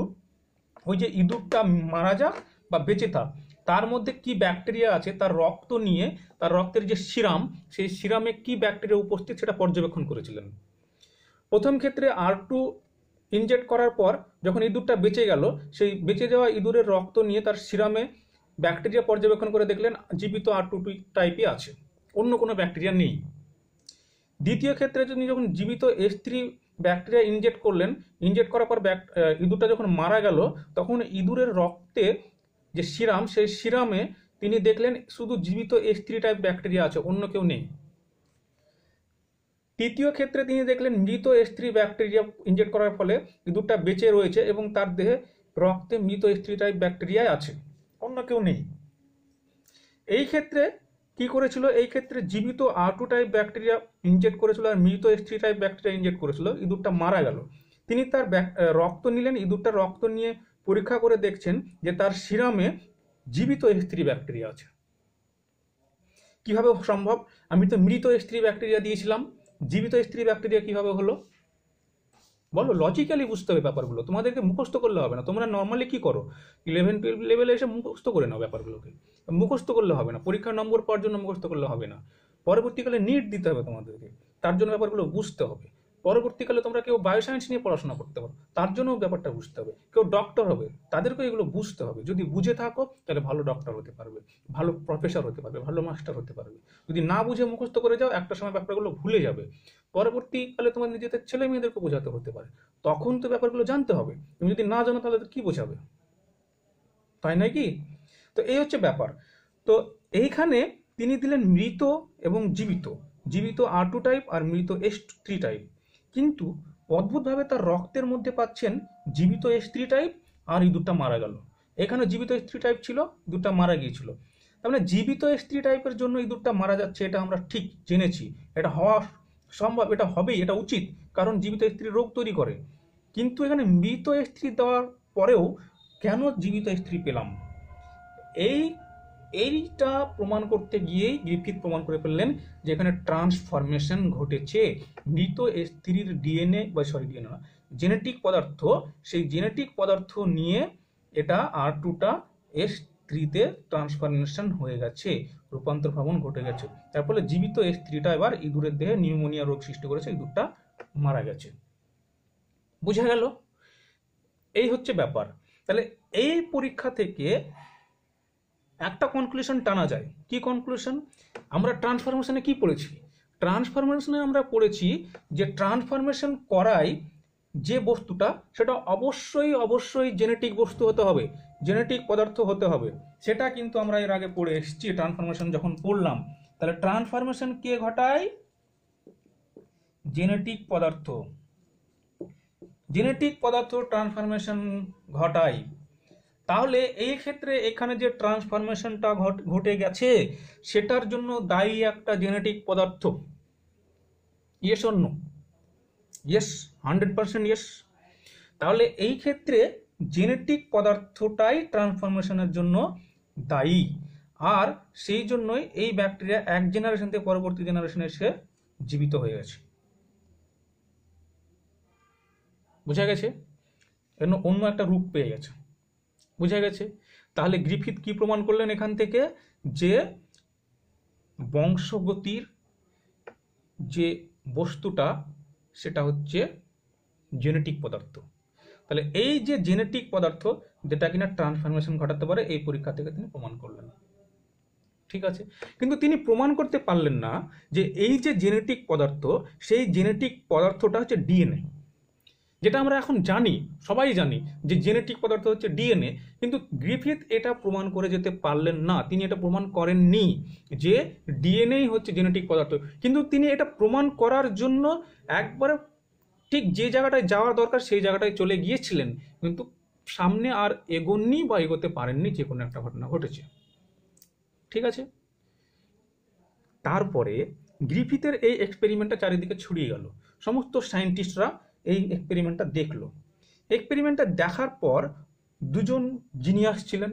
ওই যে ইঁদুরটা মারা যাক বা বেঁচে থাক, তার মধ্যে কি ব্যাকটেরিয়া আছে তার রক্ত নিয়ে, তার রক্তের যে সিরাম, সেই সিরামে কি ব্যাকটেরিয়া উপস্থিত সেটা পর্যবেক্ষণ করেছিলেন। প্রথম ক্ষেত্রে R2 ইনজেক্ট করার পর যখন ইঁদুরটা বেঁচে গেল, সেই বেঁচে যাওয়া ইঁদুরের রক্ত নিয়ে তার সিরামে ব্যাকটেরিয়া পর্যবেক্ষণ করে দেখলেন জীবিত R2 টাইপই আছে, অন্য কোনো ব্যাকটেরিয়া নেই। দ্বিতীয় ক্ষেত্রে তিনি যখন জীবিত H3 ব্যাকটেরিয়া ইনজেক্ট করলেন, ইনজেক্ট করার পর ইঁদুরটা যখন মারা গেল, তখন ইঁদুরের রক্তে যে সিরাম, সেই সিরামে তিনি দেখলেন শুধু জীবিত H3 টাইপ ব্যাকটেরিয়া আছে, অন্য কেউ নেই। তৃতীয় ক্ষেত্রে তিনি দেখলেন মৃত H3 ব্যাকটেরিয়া ইনজেক্ট করার ফলে ইঁদুরটা বেঁচে রয়েছে এবং তার দেহে রক্তে মৃত H3 টাইপ ব্যাকটেরিয়াই আছে, অন্য কেউ নেই। এই ক্ষেত্রে কি করেছিল, এই ক্ষেত্রে জীবিত R2 টাইপ ব্যাকটেরিয়া ইনজেক্ট করেছিল আর মৃত H3 টাইপ ব্যাকটেরিয়া ইনজেক্ট করেছিল, ইঁদুরটা মারা গেল। তিনি তার রক্ত নিলেন, ইঁদুরটার রক্ত নিয়ে পরীক্ষা করে দেখছেন যে তার সিরামে জীবিত H3 ব্যাকটেরিয়া আছে। কিভাবে সম্ভব? আমি তো মৃত H3 ব্যাকটেরিয়া দিয়েছিলাম, জীবিত H3 ব্যাকটেরিয়া কিভাবে হলো? বলো, লজিক্যালি বুঝতে হবে ব্যাপারগুলো, তোমাদেরকে মুখস্থ করলে হবে না। তোমরা নর্মালি কি করো, 11-12 লেভেলে এসে মুখস্থ করে নাও ব্যাপারগুলোকে, মুখস্থ করলে হবে না, পরীক্ষার নম্বর পাওয়ার জন্য মুখস্থ করলে হবে না, পরবর্তীকালে নিট দিতে হবে তোমাদেরকে, তার জন্য ব্যাপারগুলো বুঝতে হবে। পরবর্তীকালে তোমরা কেউ বায়োসায়েন্স নিয়ে পড়াশোনা করতে পারো, তার জন্য ব্যাপারটা বুঝতে হবে। কেউ ডক্টর হবে, তাদেরকেও এগুলো বুঝতে হবে। যদি বুঝে থাকো তাহলে ভালো ডক্টর হতে পারবে, ভালো প্রফেসর হতে পারবে, ভালো মাস্টার হতে পারবে। যদি না বুঝে মুখস্থ করে যাও, একটা সময় ব্যাপারগুলো ভুলে যাবে, পরবর্তীকালে তোমার নিজেদের ছেলে মেয়েদেরকে বোঝাতে হতে পারে, তখন তো ব্যাপারগুলো জানতে হবে। তুমি যদি না জানো তাহলে কি বোঝাবে, তাই নয় কি? তো এই হচ্ছে ব্যাপার। তো এইখানে তিনি দিলেন মৃত এবং জীবিত, জীবিত R2 টাইপ আর মৃত H3 টাইপ, কিন্তু অদ্ভুতভাবে তার রক্তের মধ্যে পাচ্ছেন জীবিত H3 টাইপ আর ইঁদুরটা মারা গেল। এখানে জীবিত H3 টাইপ ছিল, ইঁদুরটা মারা গিয়েছিল। তার মানে জীবিত H3 টাইপের জন্য ইঁদুরটা মারা যাচ্ছে, এটা আমরা ঠিক জেনেছি, এটা হওয়া সম্ভব, এটা হবেই, এটা উচিত, কারণ জীবিত H3 রোগ তৈরি করে। কিন্তু এখানে মৃত H3 দেওয়ার পরেও কেন জীবিত H3 পেলাম? এইটা প্রমাণ করতে গিয়েই গ্রিফিথ প্রমাণ করে ফেললেন যে এখানে ট্রান্সফরমেশন ঘটেছে। মৃত H3-র ডিএনএ বা ডিএনএ না, জেনেটিক পদার্থ, সেই জেনেটিক পদার্থ নিয়ে এটা R2টা H3-তে ট্রান্সফরমেশন হয়ে গেছে, রূপান্তর ভবন ঘটে গেছে। তার ফলে জীবিত H3টা এবার ইঁদুরের দেহে নিউমোনিয়া রোগ সৃষ্টি করেছে, ইঁদুরটা মারা গেছে। বুঝা গেল? এই হচ্ছে ব্যাপার। তাহলে এই পরীক্ষা থেকে একটা কনক্লুশন টানা যায়। কি কনক্লুশন? আমরা ট্রান্সফরমেশনে কি পড়েছি? ট্রান্সফরমেশনে আমরা পড়েছি যে ট্রান্সফরমেশন করাই যে বস্তুটা, সেটা অবশ্যই জেনেটিক বস্তু হতে হবে, জেনেটিক পদার্থ হতে হবে। সেটা কিন্তু আমরা এর আগে পড়ে এসেছি ট্রান্সফরমেশন যখন পড়লাম। তাহলে ট্রান্সফরমেশন কে ঘটায়? জেনেটিক পদার্থ। জেনেটিক পদার্থ ট্রান্সফরমেশন ঘটায়, তাহলে এই ক্ষেত্রে এখানে যে ট্রান্সফরমেশনটা ঘটে গেছে সেটার জন্য দায়ী একটা জেনেটিক পদার্থ। Yes or no? Yes, 100% yes. তাহলে এই ক্ষেত্রে জেনেটিক পদার্থটাই ট্রান্সফরমেশনের জন্য দায়ী, আর সেই জন্যই এই ব্যাকটেরিয়া এক জেনারেশন থেকে পরবর্তী জেনারেশনে এসে জীবিত হয়ে গেছে। বোঝা গেছে? অন্য একটা রূপ পেয়ে গেছে। বোঝা গেছে? তাহলে গ্রিফিথ কি প্রমাণ করলেন এখান থেকে? যে বংশগতির যে বস্তুটা সেটা হচ্ছে জেনেটিক পদার্থ। তাহলে এই যে জেনেটিক পদার্থ যেটা কিনা ট্রান্সফরমেশন ঘটাতে পারে, এই পরীক্ষা থেকে তিনি প্রমাণ করলেন। ঠিক আছে, কিন্তু তিনি প্রমাণ করতে পারলেন না যে এই যে জেনেটিক পদার্থ, সেই জেনেটিক পদার্থটা হচ্ছে ডিএনএ। যেটা আমরা এখন জানি, সবাই জানি যে জেনেটিক পদার্থ হচ্ছে ডিএনএ, কিন্তু গ্রিফিথ এটা প্রমাণ করে যেতে পারলেন না। তিনি এটা প্রমাণ করেননি যে ডিএনএই হচ্ছে জেনেটিক পদার্থ, কিন্তু তিনি এটা প্রমাণ করার জন্য একবারে ঠিক যে জায়গাটায় যাওয়ার দরকার সেই জায়গাটায় চলে গিয়েছিলেন, কিন্তু সামনে আর এগোননি বা এগোতে পারেননি, যে কোনো একটা ঘটনা ঘটেছে। ঠিক আছে, তারপরে গ্রিফিথের এই এক্সপেরিমেন্টটা চারিদিকে ছড়িয়ে গেল, সমস্ত সায়েন্টিস্টরা এই এক্সপেরিমেন্টটা দেখলো। এক্সপেরিমেন্টটা দেখার পর দুজন জিনিয়াস ছিলেন,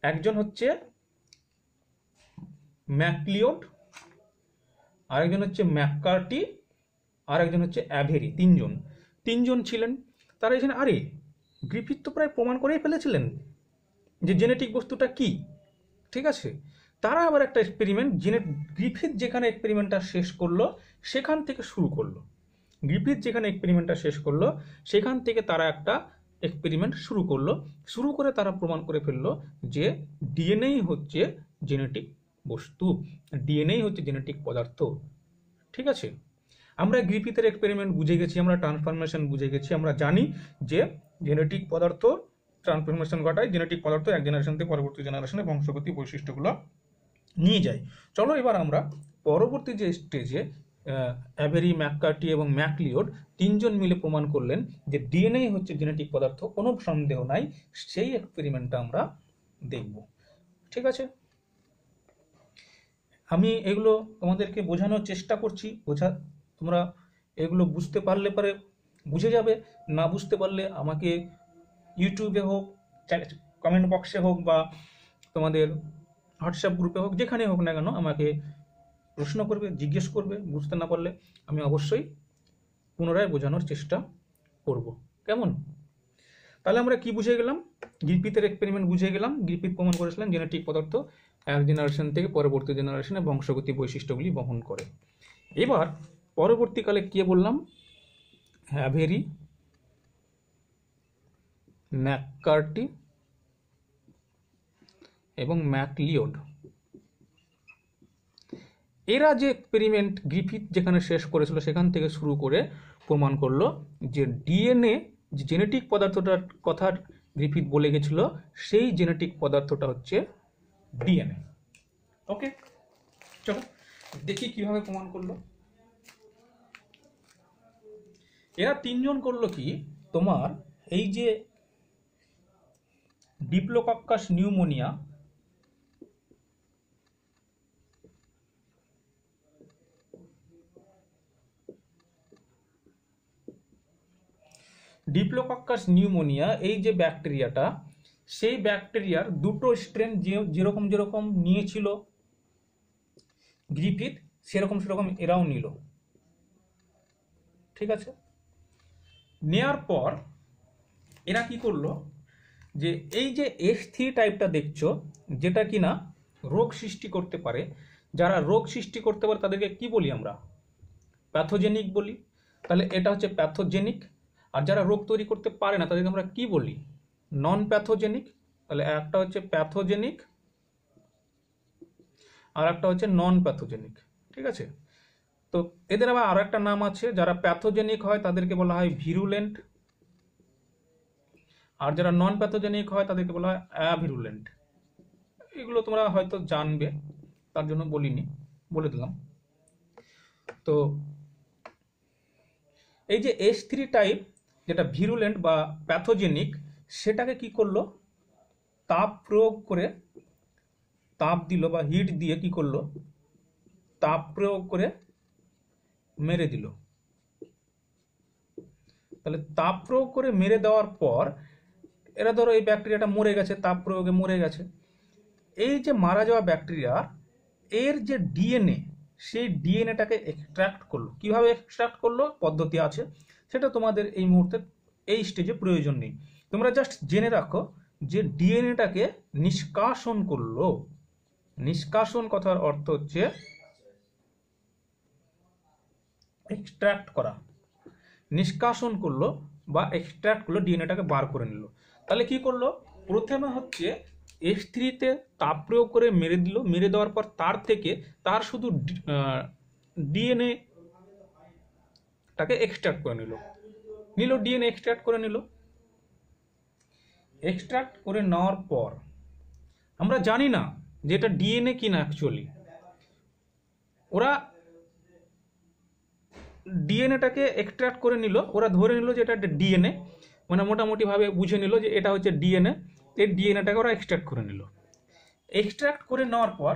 একজন হচ্ছে ম্যাকলিওড, আরেকজন হচ্ছে ম্যাককার্টি, আর একজন হচ্ছে অ্যাভেরি। তিনজন ছিলেন। তারা এখানে আরে গ্রিফিথ তো প্রায় প্রমাণ করেই ফেলেছিলেন যে জেনেটিক বস্তুটা কি। ঠিক আছে, তারা আবার একটা এক্সপেরিমেন্ট, গ্রিফিথ যেখানে এক্সপেরিমেন্টটা শেষ করলো সেখান থেকে শুরু করলো। গ্রিফিথ যেখানে এক্সপেরিমেন্টটা শেষ করলো সেখান থেকে তারা একটা এক্সপেরিমেন্ট শুরু করে তারা প্রমাণ করে ফেললো যে ডিএনএই হচ্ছে জেনেটিক বস্তু, ডিএনএই হচ্ছে জেনেটিক পদার্থ। ঠিক আছে, আমরা গ্রিফিথের এক্সপেরিমেন্ট বুঝে গেছি, আমরা ট্রান্সফরমেশন বুঝে গেছি, আমরা জানি যে জেনেটিক পদার্থ ট্রান্সফরমেশন ঘটায়, জেনেটিক পদার্থ এক জেনারেশন থেকে পরবর্তী জেনারেশনে বংশগতি বৈশিষ্ট্যগুলো নিয়ে যায়। চলো এবার আমরা পরবর্তী যে স্টেজে অ্যাভেরি, ম্যাককার্টি এবং ম্যাকলিওড তিনজন মিলে প্রমাণ করলেন যে ডিএনএ হচ্ছে জেনেটিক পদার্থ, কোনো সন্দেহ নাই, সেই এক্সপেরিমেন্টটা আমরা দেখব। ঠিক আছে, আমি এগুলো তোমাদেরকে বোঝানোর চেষ্টা করছি, তোমরা এগুলো বুঝতে পারলে পরে বুঝে যাবে, না বুঝতে পারলে আমাকে ইউটিউবে হোক, কমেন্ট বক্সে হোক, বা তোমাদের হোয়াটসঅ্যাপ গ্রুপে হোক, যেখানে হোক না কেন আমাকে প্রশ্ন করবে, জিজ্ঞেস করবে। বুঝতে না পারলে আমি অবশ্যই পুনরায় বোঝানোর চেষ্টা করব। কেমন? তাহলে আমরা কি বুঝে গেলাম? গ্রিফিথের এক্সপেরিমেন্ট বুঝে গেলাম। গ্রিফিথ প্রমাণ করেছিলেন জেনেটিক পদার্থ এক জেনারেশন থেকে পরবর্তী জেনারেশনে বংশগতি বৈশিষ্ট্যগুলি বহন করে। এবার পরবর্তীকালে কি বললাম? অ্যাভেরি, ম্যাককার্টি এবং ম্যাকলিওড, এরা যে এক্সপেরিমেন্ট গ্রিফিথ যেখানে শেষ করেছিল সেখান থেকে শুরু করে প্রমাণ করলো যে ডিএনএ, যে জেনেটিক পদার্থটার কথা গ্রিফিথ বলে গেছিল, সেই জেনেটিক পদার্থটা হচ্ছে ডিএনএ। ওকে, চলো দেখি কিভাবে প্রমাণ করলো। এরা তিনজন করলো কি, তোমার এই যে ডিপ্লোকক্কাস নিউমোনিয়া, ডিপ্লোকক্কাস নিউমোনিয়া এই যে ব্যাকটেরিয়াটা, সেই ব্যাকটেরিয়ার দুটো স্ট্রেন যেরকম যেরকম নিয়েছিল গ্রিফিথ, সেরকম এরাও নিল। ঠিক আছে, নেয়ার পর এরা কি করলো, যে এই যে S3 টাইপটা দেখছো, যেটা কিনা রোগ সৃষ্টি করতে পারে, যারা রোগ সৃষ্টি করতে পারে তাদেরকে কি বলি আমরা? প্যাথোজেনিক বলি। তাহলে এটা হচ্ছে প্যাথোজেনিক। আর যারা রোগ তৈরি করতে পারে না তাদেরকে আমরা কি বলি? নন প্যাথোজেনিক। তাহলে একটা হচ্ছে প্যাথোজেনিক আর একটা হচ্ছে নন প্যাথোজেনিক। ঠিক আছে, তো এদের আবার আরো একটা নাম আছে, যারা প্যাথোজেনিক হয় তাদেরকে বলা হয় ভিরুলেন্ট, আর যারা নন প্যাথোজেনিক হয় তাদেরকে বলা হয় অ্যাভিরুলেন্ট। এগুলো তোমরা হয়তো জানবে, তার জন্য বলিনি, বলে দিলাম। তো এই যে S3 টাইপ, যেটা ভিরুলেন্ট বা প্যাথোজেনিক, সেটাকে কি করলো, তাপ প্রয়োগ করে, তাপ দিল বা হিট দিয়ে কি করলো, তাপ প্রয়োগ করে মেরে দিল। তাহলে তাপ প্রয়োগ করে মেরে দেওয়ার পর এরা ধরো এই ব্যাকটেরিয়াটা মরে গেছে, তাপ প্রয়োগে মরে গেছে। এই যে মারা যাওয়া ব্যাকটেরিয়া, এর যে ডিএনএ, সেই ডিএনএটাকে এক্সট্রাক্ট করলো। কিভাবে এক্সট্রাক্ট করলো পদ্ধতি আছে, সেটা তোমাদের এই মুহূর্তে এই স্টেজে প্রয়োজন নেই। তোমরা জাস্ট জেনে রাখো যে ডিএনএটাকে নিষ্কাশন করলো। নিষ্কাশন কথার অর্থ হচ্ছে এক্সট্রাক্ট করা। নিষ্কাশন করলো বা এক্সট্রাক্ট করলো, ডিএনএটাকে বার করে নিল। তাহলে কি করলো, প্রথমে হচ্ছে H3-তে তাপ প্রয়োগ করে মেরে দিল। মেরে দেওয়ার পর তার থেকে তার শুধু ডিএনএটাকে এক্সট্রাক্ট করে নিল ডিএনএ এক্সট্রাক্ট করে নিল। এক্সট্রাক্ট করে নেওয়ার পর আমরা জানি না যে এটা ডিএনএ কিনা। অ্যাকচুয়ালি ওরা ডিএনএটাকে এক্সট্রাক্ট করে নিল, ওরা ধরে নিল যে এটা একটা ডিএনএ, মানে মোটামুটিভাবে বুঝে নিল যে এটা হচ্ছে ডিএনএ। এই ডিএনএটাকে ওরা এক্সট্রাক্ট করে নিল। এক্সট্রাক্ট করে নেওয়ার পর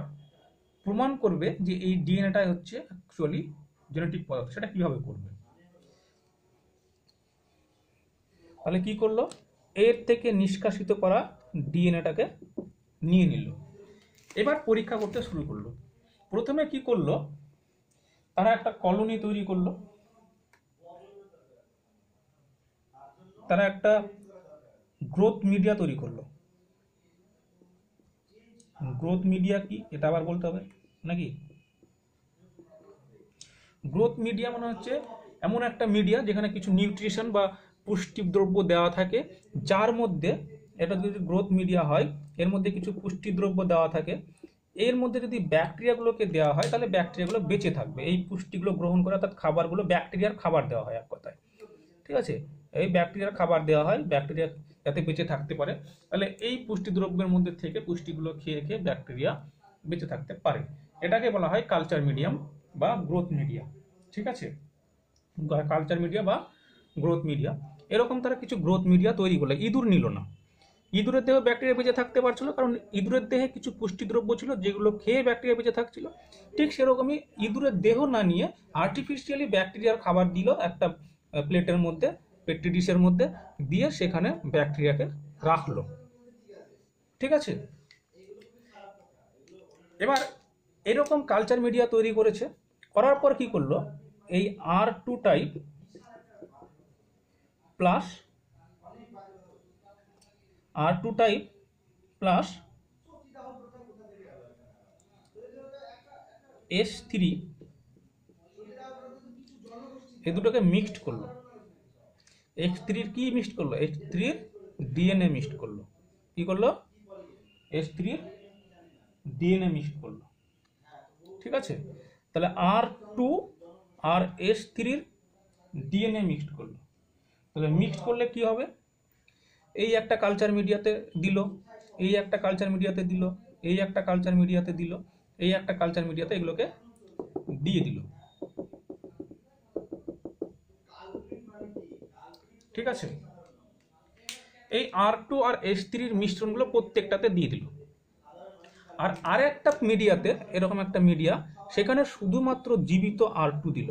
প্রমাণ করবে যে এই ডিএনএটাই হচ্ছে অ্যাকচুয়ালি জেনেটিক পদার্থ। সেটা কিভাবে করবে, তাহলে কি করলো, এর থেকে নিষ্কাশিত করা ডিএনএটাকে নিয়ে নিল। এবার পরীক্ষা করতে শুরু করলো। প্রথমে কি করলো, তারা একটা কলোনি তৈরি করলো। তারা একটা গ্রোথ মিডিয়া তৈরি করলো। গ্রোথ মিডিয়া কি এটা আবার বলতে হবে নাকি? গ্রোথ মিডিয়া মানে হচ্ছে এমন একটা মিডিয়া যেখানে কিছু নিউট্রিশন বা পুষ্টি দ্রব্য দেওয়া থাকে, যার মধ্যে, এটা যদি গ্রোথ মিডিয়া হয়, এর মধ্যে কিছু পুষ্টি দ্রব্য দেওয়া থাকে। এর মধ্যে যদি ব্যাকটেরিয়াগুলোকে দেওয়া হয়, তাহলে ব্যাকটেরিয়াগুলো বেঁচে থাকবে। এই পুষ্টিগুলো গ্রহণ করে, অর্থাৎ খাবারগুলো, ব্যাকটেরিয়ার খাবার দেওয়া হয় এক কথায়। ঠিক আছে, এই ব্যাকটেরিয়ার খাবার দেওয়া হয় ব্যাকটেরিয়া যাতে বেঁচে থাকতে পারে। তাহলে এই পুষ্টি দ্রব্যের মধ্যে থেকে পুষ্টিগুলো খেয়ে খেয়ে ব্যাকটেরিয়া বেঁচে থাকতে পারে। এটাকে বলা হয় কালচার মিডিয়াম বা গ্রোথ মিডিয়া। ঠিক আছে, কালচার মিডিয়া বা গ্রোথ মিডিয়া। এরকম তারা কিছু গ্রোথ মিডিয়া তৈরি করলো। ইঁদুর নিল না। ইঁদুরের দেহে ব্যাকটেরিয়া বেঁচে থাকতে পারছিল, কারণ ইঁদুরের দেহে কিছু পুষ্টিদ্রব্য ছিল যেগুলো খেয়ে ব্যাকটেরিয়া বেঁচে থাকছিল। ঠিক সেরকমই ইঁদুরের দেহ না নিয়ে আর্টিফিশিয়ালি ব্যাকটেরিয়ার খাবার দিল একটা প্লেটের মধ্যে, পেট্রি ডিশের মধ্যে দিয়ে সেখানে ব্যাকটেরিয়াকে রাখলো। ঠিক আছে, এবার এরকম কালচার মিডিয়া তৈরি করেছে। করার পর কি করলো, এই R2 type plus R2 type plus S3 এই দুটোকে মিক্সড করলো। H3-র কি মিক্সড করলো, H3-র ডিএনএ মিক্সড করলো। কি করলো, H3-র ডিএনএ মিক্সড করলো। ঠিক আছে, তাহলে R2 আর S3-র ডিএনএ মিক্সড করলো। তাহলে মিক্সড করলে কি হবে, এই একটা কালচার মিডিয়াতে দিল, এই একটা কালচার মিডিয়াতে দিল, এই একটা কালচার মিডিয়াতে দিল, এই একটা কালচার মিডিয়াতে এগুলোকে দিয়ে দিল। ঠিক আছে, এই R2 আর S3-র মিশ্রণগুলো প্রত্যেকটাতে দিয়ে দিল। আর আরেকটা মিডিয়াতে, এরকম একটা মিডিয়া, সেখানে শুধুমাত্র জীবিত R2 দিল।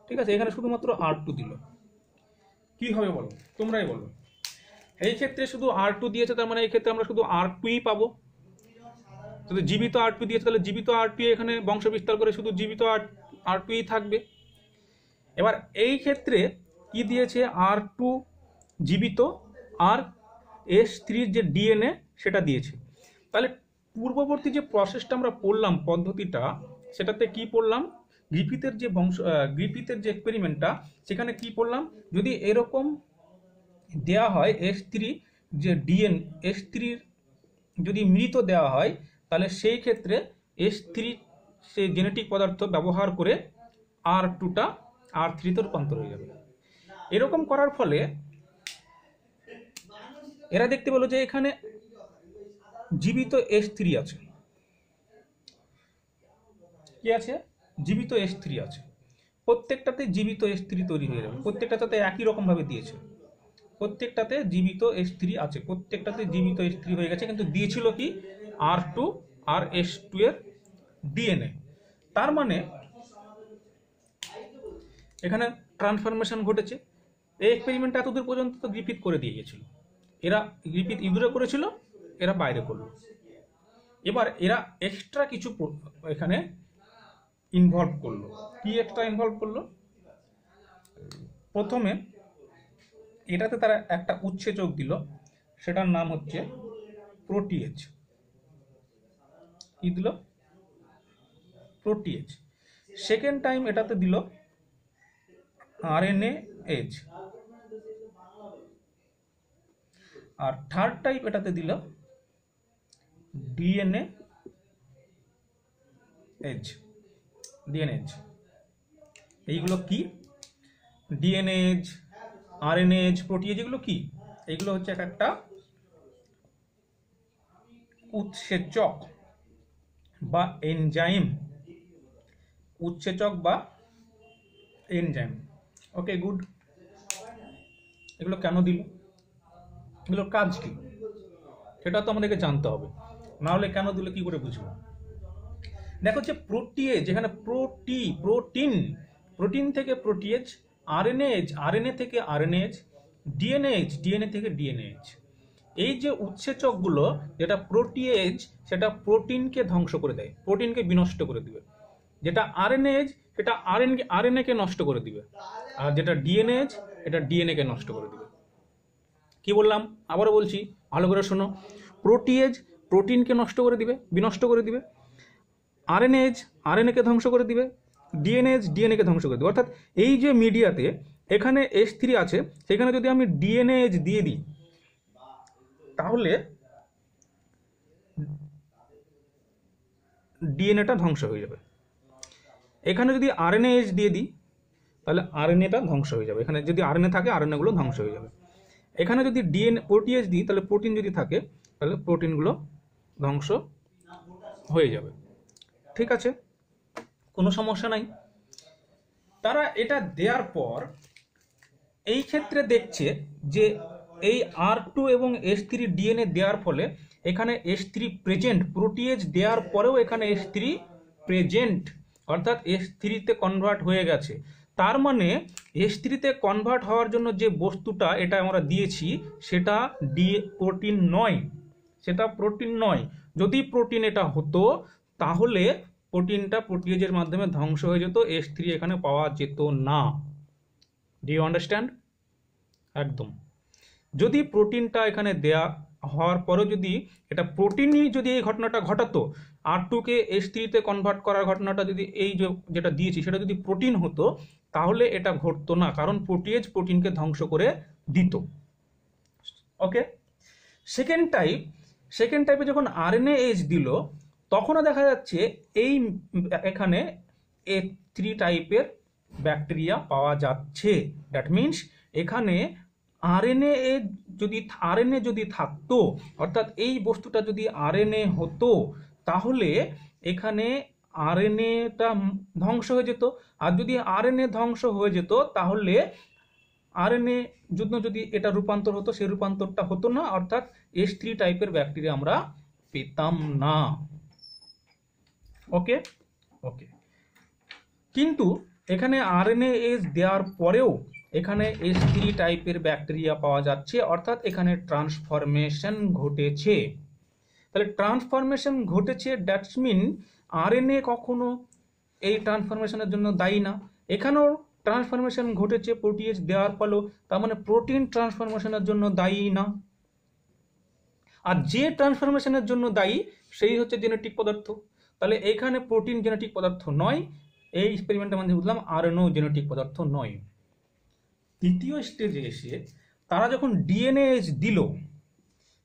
ঠিক আছে, এখানে শুধুমাত্র R2 দিল। কি হবে বলো, তোমরাই বলো। এই ক্ষেত্রে শুধু R2 দিয়েছে, তার মানে এই ক্ষেত্রে আমরা শুধু R2ই পাবো। যদি জীবিত R2 দিয়েছে, তাহলে জীবিত R2 এখানে বংশ বিস্তার করে শুধু জীবিত R2ই থাকবে। এবার এই ক্ষেত্রে কি দিয়েছে, R2 জীবিত আর S3-র যে ডিএনএ সেটা দিয়েছে। তাহলে পূর্ববর্তী যে প্রসেসটা আমরা পড়লাম, পদ্ধতিটা, সেটাতে কি পড়লাম, গ্রিফিথের যে এক্সপেরিমেন্টটা, সেখানে কি পড়লাম, যদি এরকম দেয়া হয় S3 যে S3-র যদি মৃত দেওয়া হয়, তাহলে সেই ক্ষেত্রে S3 সেই জেনেটিক পদার্থ ব্যবহার করে R2টা R3-তে রূপান্তর হয়ে যাবে। এরকম করার ফলে এরা দেখতে পেল যে এখানে জীবিত S3 আছে। কি আছে, জীবিত S3 আছে। প্রত্যেকটাতে জীবিত S3 তৈরি হয়ে যাবে, প্রত্যেকটাতে একই রকম ভাবে দিয়েছে, প্রত্যেকটাতে জীবিত S3 আছে, প্রত্যেকটাতে জীবিত S3 হয়ে গেছে, কিন্তু দিয়েছিল কি R2 আর S2 এর ডিএনএ। তার মানে এখানে ট্রান্সফরমেশন ঘটেছে। এই এক্সপেরিমেন্ট এতদূর পর্যন্ত তো গ্রিফিথ করে দিয়ে গেছিল, এরা গ্রিফিথ ইঁদুরে করেছিল, এরা বাইরে করলো। এবার এরা এক্সট্রা কিছু এখানে ইনভলভ করলো। কি এক্সট্রা ইনভলভ করলো? প্রথমে এটাতে তারা একটা উৎসেচক দিল, সেটার নাম হচ্ছে প্রোটিয়েজ। কি দিল? প্রোটিয়েজ। সেকেন্ড টাইম এটাতে দিল RNase, আর থার্ড টাইপ এটাতে দিল ডিএনএজ। এইগুলো কি? ডিএনএজ, আরএনএজ, প্রোটিয়েজ, এগুলো কি? এগুলো হচ্ছে একটা উৎসেচক বা এনজাইম, উৎসেচক বা এনজাইম। ওকে, গুড। এগুলো কেন দিল, এগুলোর কাজ কি, সেটা তো আমাদেরকে জানতে হবে, না হলে কেন দিল কি করে বুঝবো? দেখো যে প্রোটিয়েজ, যেখানে প্রোটিন থেকে প্রোটিয়েজ, আরএনএ থেকে আরএনএজ, ডিএনএ থেকে ডিএনএজ। এই যে উৎসেচকগুলো, যেটা প্রোটিয়েজ সেটা প্রোটিনকে ধ্বংস করে দেয়, প্রোটিনকে বিনষ্ট করে দিবে। যেটা আরএনএজ সেটা আরএনএ কে নষ্ট করে দিবে, আর যেটা ডিএনএজ এটা ডিএনএ কে নষ্ট করে দিবে। কি বললাম আবারও বলছি, ভালো করে শোনো। প্রোটিয়েজ প্রোটিনকে নষ্ট করে দিবে, বিনষ্ট করে দিবে। আরএনএজ আরএনএ কে ধ্বংস করে দিবে, ডিএনএজ ডিএনএ কে ধ্বংস করে দিবে। অর্থাৎ এই যে মিডিয়াতে এখানে S3 আছে, সেখানে যদি আমি ডিএনএজ দিয়ে দিই তাহলে ডিএনএটা ধ্বংস হয়ে যাবে। এখানে যদি আরএনএজ দিয়ে দিই তাহলে আরএনএটা ধ্বংস হয়ে যাবে। এখানে যদি আরএনএ থাকে আরএনএগুলো ধ্বংস হয়ে যাবে। এখানে যদি প্রোটিয়েজ দিই তাহলে প্রোটিন যদি থাকে তাহলে প্রোটিনগুলো ধ্বংস হয়ে যাবে। ঠিক আছে, কোনো সমস্যা নাই। তারা এটা দেওয়ার পর এই ক্ষেত্রে দেখছে যে এই R2 এবং S3 ডিএনএ দেওয়ার ফলে এখানে S3 প্রেজেন্ট, প্রোটিয়েজ দেওয়ার পরেও এখানে S3 প্রেজেন্ট, অর্থাৎ S3 তে কনভার্ট হয়ে গেছে। তার মানে S3 তে কনভার্ট হওয়ার জন্য যে বস্তুটা এটা আমরা দিয়েছি সেটা প্রোটিন নয়, সেটা প্রোটিন নয়। যদি প্রোটিন এটা হতো তাহলে প্রোটিনটা প্রোটিয়েজের মাধ্যমে ধ্বংস হয়ে যেত, S3 এখানে পাওয়া যেত না। Do you understand? একদম। যদি প্রোটিনটা এখানে দেয়া হওয়ার পরেও যদি এটা প্রোটিনই যদি এই ঘটনাটা ঘটাতো, R2 কে S3 তে কনভার্ট করার ঘটনাটা যদি এই যেটা দিয়েছি সেটা যদি প্রোটিন হতো তাহলে এটা ঘটতো না, কারণ প্রোটিয়েজ প্রোটিনকে ধ্বংস করে দিত। ওকে, সেকেন্ড টাইপে যখন RNase দিল তখনও দেখা যাচ্ছে এই এখানে A3 টাইপের ব্যাকটেরিয়া পাওয়া যাচ্ছে। দ্যাট মিনস এখানে আরএনএ যদি থাকতো, অর্থাৎ এই বস্তুটা যদি আরএনএ হতো তাহলে এখানে আরএনএটা ধ্বংস হয়ে যেত। আর যদি আরএনএ ধ্বংস হয়ে যেত তাহলে আরএনএ যদি এটা রূপান্তর হতো, সেই রূপান্তরটা হতো না, অর্থাৎ S3 টাইপের ব্যাকটেরিয়া আমরা পেতাম না। ওকে ওকে, কিন্তু এখানে RNase দেওয়ার পরেও এখানে S3 টাইপের ব্যাকটেরিয়া পাওয়া যাচ্ছে, অর্থাৎ এখানে ট্রান্সফরমেশন ঘটেছে। তাহলে ট্রান্সফরমেশন ঘটেছে, দ্যাটস মিন RNA কখনো এই ট্রান্সফরমেশনের জন্য দায়ী না। এখানেও ট্রান্সফরমেশন ঘটেছে প্রোটিয়েজ দেওয়ার ফলেও, তার মানে প্রোটিন ট্রান্সফরমেশনের জন্য দায়ী না। আর যে ট্রান্সফরমেশনের জন্য দায়ী সেই হচ্ছে জেনেটিক পদার্থ। তাহলে এখানে প্রোটিন জেনেটিক পদার্থ নয়, এই এক্সপেরিমেন্টের মধ্যে বুঝলাম RNA জেনেটিক পদার্থ নয়। তৃতীয় স্টেজে এসে তারা যখন ডিএনএজ দিল,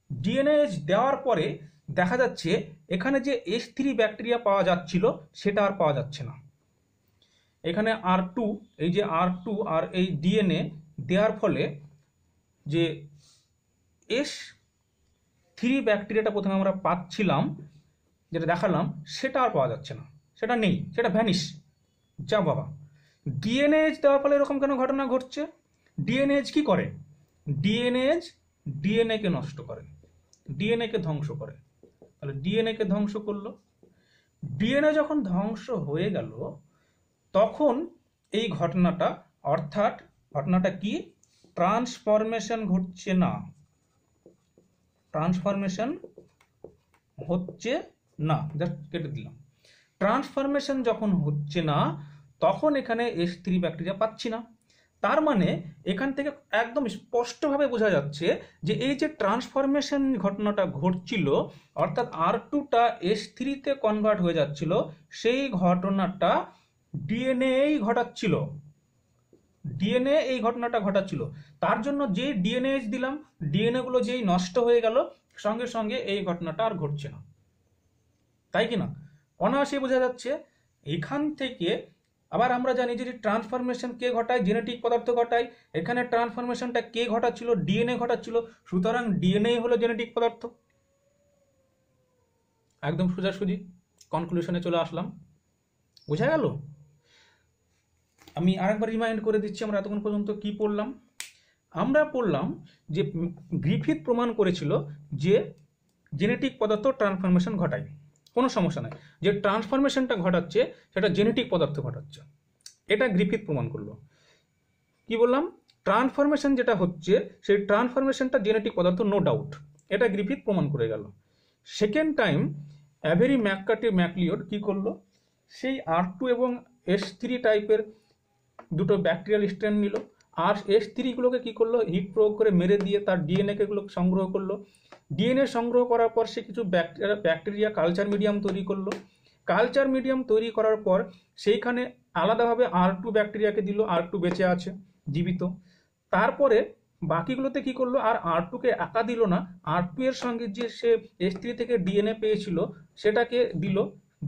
ডিএনএজ দেওয়ার পরে দেখা যাচ্ছে এখানে যে S3 ব্যাকটেরিয়া পাওয়া যাচ্ছিল সেটা আর পাওয়া যাচ্ছে না। এখানে R2, এই যে R2 আর এই ডিএনএ দেওয়ার ফলে যে S3 ব্যাকটেরিয়াটা প্রথমে আমরা পাচ্ছিলাম, যেটা দেখালাম, সেটা আর পাওয়া যাচ্ছে না, সেটা নেই, সেটা ভ্যানিশ, যা বাবা। ডিএনএজ দেওয়ার ফলে এরকম কেন ঘটনা ঘটছে? ডিএনএজ কি করে? ডিএনএজ ডিএনএ কে নষ্ট করে, ডিএনএ কে ধ্বংস করে। তাহলে ডিএনএ কে ধ্বংস করলো। ডিএনএ যখন ধ্বংস হয়ে গেল তখন এই ঘটনাটা, অর্থাৎ ঘটনাটা কি, ট্রান্সফরমেশন ঘটছে না, ট্রান্সফরমেশন হচ্ছে না, জাস্ট কেটে দিলাম। ট্রান্সফরমেশন যখন হচ্ছে না তখন এখানে H3 ব্যাকটেরিয়া পাচ্ছি না। তার মানে এখান থেকে একদম স্পষ্টভাবে বোঝা যাচ্ছে যে এই যে ট্রান্সফরমেশন ঘটনাটা ঘটছিল, অর্থাৎ R2টা H3-তে কনভার্ট হয়ে যাচ্ছিল, সেই ঘটনাটা ডিএনএই ঘটাচ্ছিল, ডিএনএ এই ঘটনাটা ঘটাচ্ছিল। তার জন্য যে ডিএনএ দিলাম, ডিএনএ গুলো যেই নষ্ট হয়ে গেল, সঙ্গে সঙ্গে এই ঘটনাটা আর ঘটছে না, তাই কি না? অনায়াসে বোঝা যাচ্ছে। এখান থেকে আবার আমরা জানি যে ট্রান্সফরমেশন কে ঘটায়, জেনেটিক পদার্থ ঘটায়। এখানে ট্রান্সফরমেশনটা কে ঘটাচ্ছিল? ডিএনএ ঘটাচ্ছিল। সুতরাং ডিএনএ হলো জেনেটিক পদার্থ। একদম সোজাসুজি কনক্লুশনে চলে আসলাম। বোঝা গেল? আমি আরেকবার রিমাইন্ড করে দিচ্ছি আমরা এতক্ষণ পর্যন্ত কি পড়লাম। আমরা পড়লাম যে গ্রিফিথ প্রমাণ করেছিল যে জেনেটিক পদার্থ ট্রান্সফরমেশন ঘটায়, কোনো সমস্যা নাই। যে ট্রান্সফরমেশনটা ঘটাচ্ছে সেটা জেনেটিক পদার্থ ঘটাচ্ছে, এটা গ্রিফিথ প্রমাণ করলো। কি বললাম? ট্রান্সফরমেশন যেটা হচ্ছে সেই ট্রান্সফরমেশনটা জেনেটিক পদার্থ, নো ডাউট, এটা গ্রিফিথ প্রমাণ করে গেল। সেকেন্ড টাইম অ্যাভেরি ম্যাককার্টি ম্যাকলিওড কি করলো, সেই R2 এবং H3 টাইপের দুটো ব্যাকটেরিয়াল স্ট্রেন নিল, আর H3 গুলোকে কি করলো, হিট প্রয়োগ করে মেরে দিয়ে তার ডিএনএ গুলো সংগ্রহ করলো। ডিএনএ সংগ্রহ করার পর সে কিছু ব্যাকটেরিয়া কালচার মিডিয়াম তৈরি করলো। কালচার মিডিয়াম তৈরি করার পর সেইখানে আলাদাভাবে R2 ব্যাকটেরিয়াকে দিল, R2 বেঁচে আছে, জীবিত। তারপরে বাকিগুলোতে কি করলো, আর R2কে একা দিল না, R2 এর সঙ্গে যে সে H3 থেকে ডিএনএ পেয়েছিল সেটাকে দিল,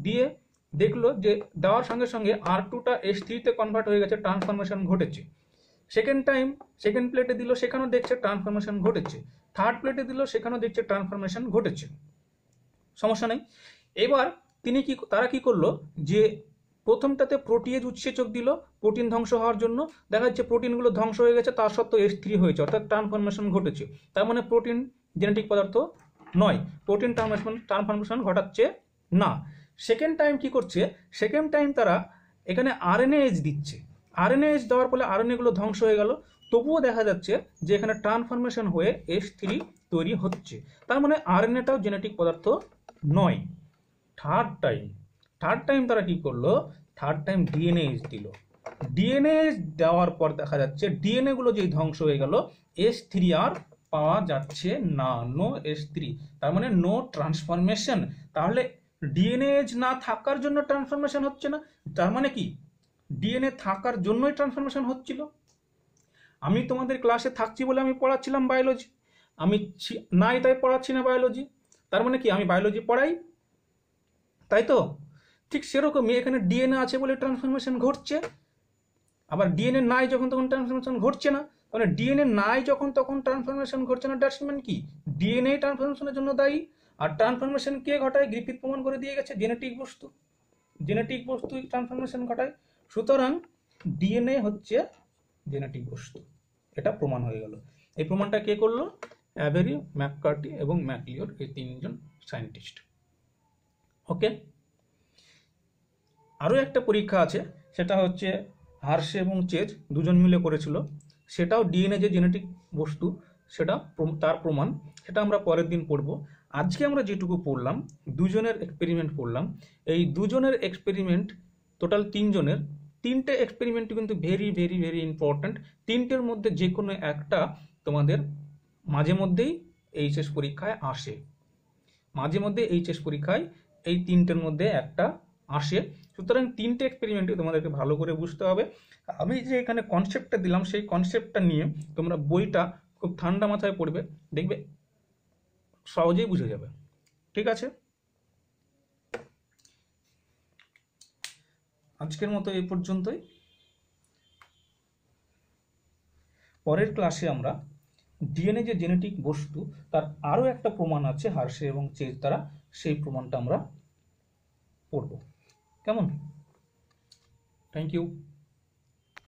দিয়ে দেখলো যে দেওয়ার সঙ্গে সঙ্গে R2টা H3-তে কনভার্ট হয়ে গেছে, ট্রান্সফরমেশন ঘটেছে। সেকেন্ড টাইম সেকেন্ড প্লেটে দিল, সেখানেও দেখছে ট্রান্সফরমেশন ঘটেছে। থার্ড প্লেটে দিল, সেখানেও দেখছে ট্রান্সফরমেশন ঘটেছে, সমস্যা নেই। এবার তারা কি করলো, যে প্রথমটাতে প্রোটিয়েজ উৎসেচক দিল প্রোটিন ধ্বংস হওয়ার জন্য, দেখা যাচ্ছে প্রোটিনগুলো ধ্বংস হয়ে গেছে, তার সত্ত্বেও H3 হয়েছে, অর্থাৎ ট্রান্সফরমেশন ঘটেছে। তার মানে প্রোটিন জেনেটিক পদার্থ নয়, প্রোটিন ট্রান্সফরমেশন ঘটাচ্ছে না। সেকেন্ড টাইম কি করছে, সেকেন্ড টাইম তারা এখানে আরএনএএইচ দিচ্ছে। আরএনএএইচ দেওয়ার ফলে আরএনএ গুলো ধ্বংস হয়ে গেল, তবুও দেখা যাচ্ছে যে এখানে ট্রান্সফরমেশন হয়ে H3 তৈরি হচ্ছে। তার মানে আরএনএটাও জেনেটিক পদার্থ নয়। থার্ড টাইম তারা কি করলো, থার্ড টাইম ডিএনএএইচ দিল। ডিএনএএইচ দেওয়ার পর দেখা যাচ্ছে ডিএনএ গুলো যেই ধ্বংস হয়ে গেল, H3 আর পাওয়া যাচ্ছে না, নো H3, তার মানে নো ট্রান্সফরমেশন। তাহলে ডিএনএএইচ না থাকার জন্য ট্রান্সফরমেশন হচ্ছে না, তার মানে কি ডিএনএ থাকার জন্যই ট্রান্সফরমেশন হচ্ছিল। আমি তোমাদের ক্লাসে থাকছি বলে আমি পড়াচ্ছিলাম বায়োলজি, আমি নাই তাই পড়াচ্ছি না বায়োলজি, তার মানে কি আমি বায়োলজি পড়াই, তাই তো? ঠিক সেরকমই এখানে ডিএনএ আছে বলে ট্রান্সফরমেশন ঘটছে, আবার ডিএনএ নাই যখন তখন ট্রান্সফরমেশন ঘটছে না। মানে ডিএনএ নাই যখন তখন ট্রান্সফরমেশন ঘটছে না, দ্যাটস মিন কি ডিএনএ ট্রান্সফরমেশনের জন্য দায়ী। আর ট্রান্সফরমেশন কে ঘটায়? গ্রিফিথ প্রমাণ করে দিয়ে গেছে, জেনেটিক বস্তু, জেনেটিক বস্তু ট্রান্সফরমেশন ঘটায়। সুতরাং ডিএনএ হচ্ছে জেনেটিক বস্তু, এটা প্রমাণ হয়ে গেল। এই প্রমাণটা কে করলো? অ্যাভেরি, ম্যাককার্টি এবং ম্যাকলিওড, এই তিনজন সায়েন্টিস্ট। ওকে, আরও একটা পরীক্ষা আছে, সেটা হচ্ছে হার্শে এবং চেজ দুজন মিলে করেছিল, সেটাও ডিএনএ যে জেনেটিক বস্তু সেটা তার প্রমাণ, সেটা আমরা পরের দিন পড়ব। আজকে আমরা যেটুকু পড়লাম, দুজনের এক্সপেরিমেন্ট পড়লাম। এই দুজনের এক্সপেরিমেন্ট, টোটাল তিনজনের, তিনটে এক্সপেরিমেন্ট কিন্তু ভেরি ভেরি ভেরি ইম্পর্ট্যান্ট। তিনটের মধ্যে যে কোনো একটা তোমাদের মাঝে মধ্যেই এইচএস পরীক্ষায় আসে, মাঝে মধ্যে এইচএস পরীক্ষায় এই তিনটের মধ্যে একটা আসে। সুতরাং তিনটে এক্সপেরিমেন্টে তোমাদেরকে ভালো করে বুঝতে হবে। আমি যে এখানে কনসেপ্টটা দিলাম সেই কনসেপ্টটা নিয়ে তোমরা বইটা খুব ঠান্ডা মাথায় পড়বে, দেখবে সহজেই বুঝে যাবে। ঠিক আছে, আজকের মতো এই পর্যন্তই। পরের ক্লাসে আমরা ডিএনএ যে জেনেটিক বস্তু তার আরও একটা প্রমাণ আছে হার্শে এবং চেজ দ্বারা, সেই প্রমাণটা আমরা পড়ব। কেমন? Thank you.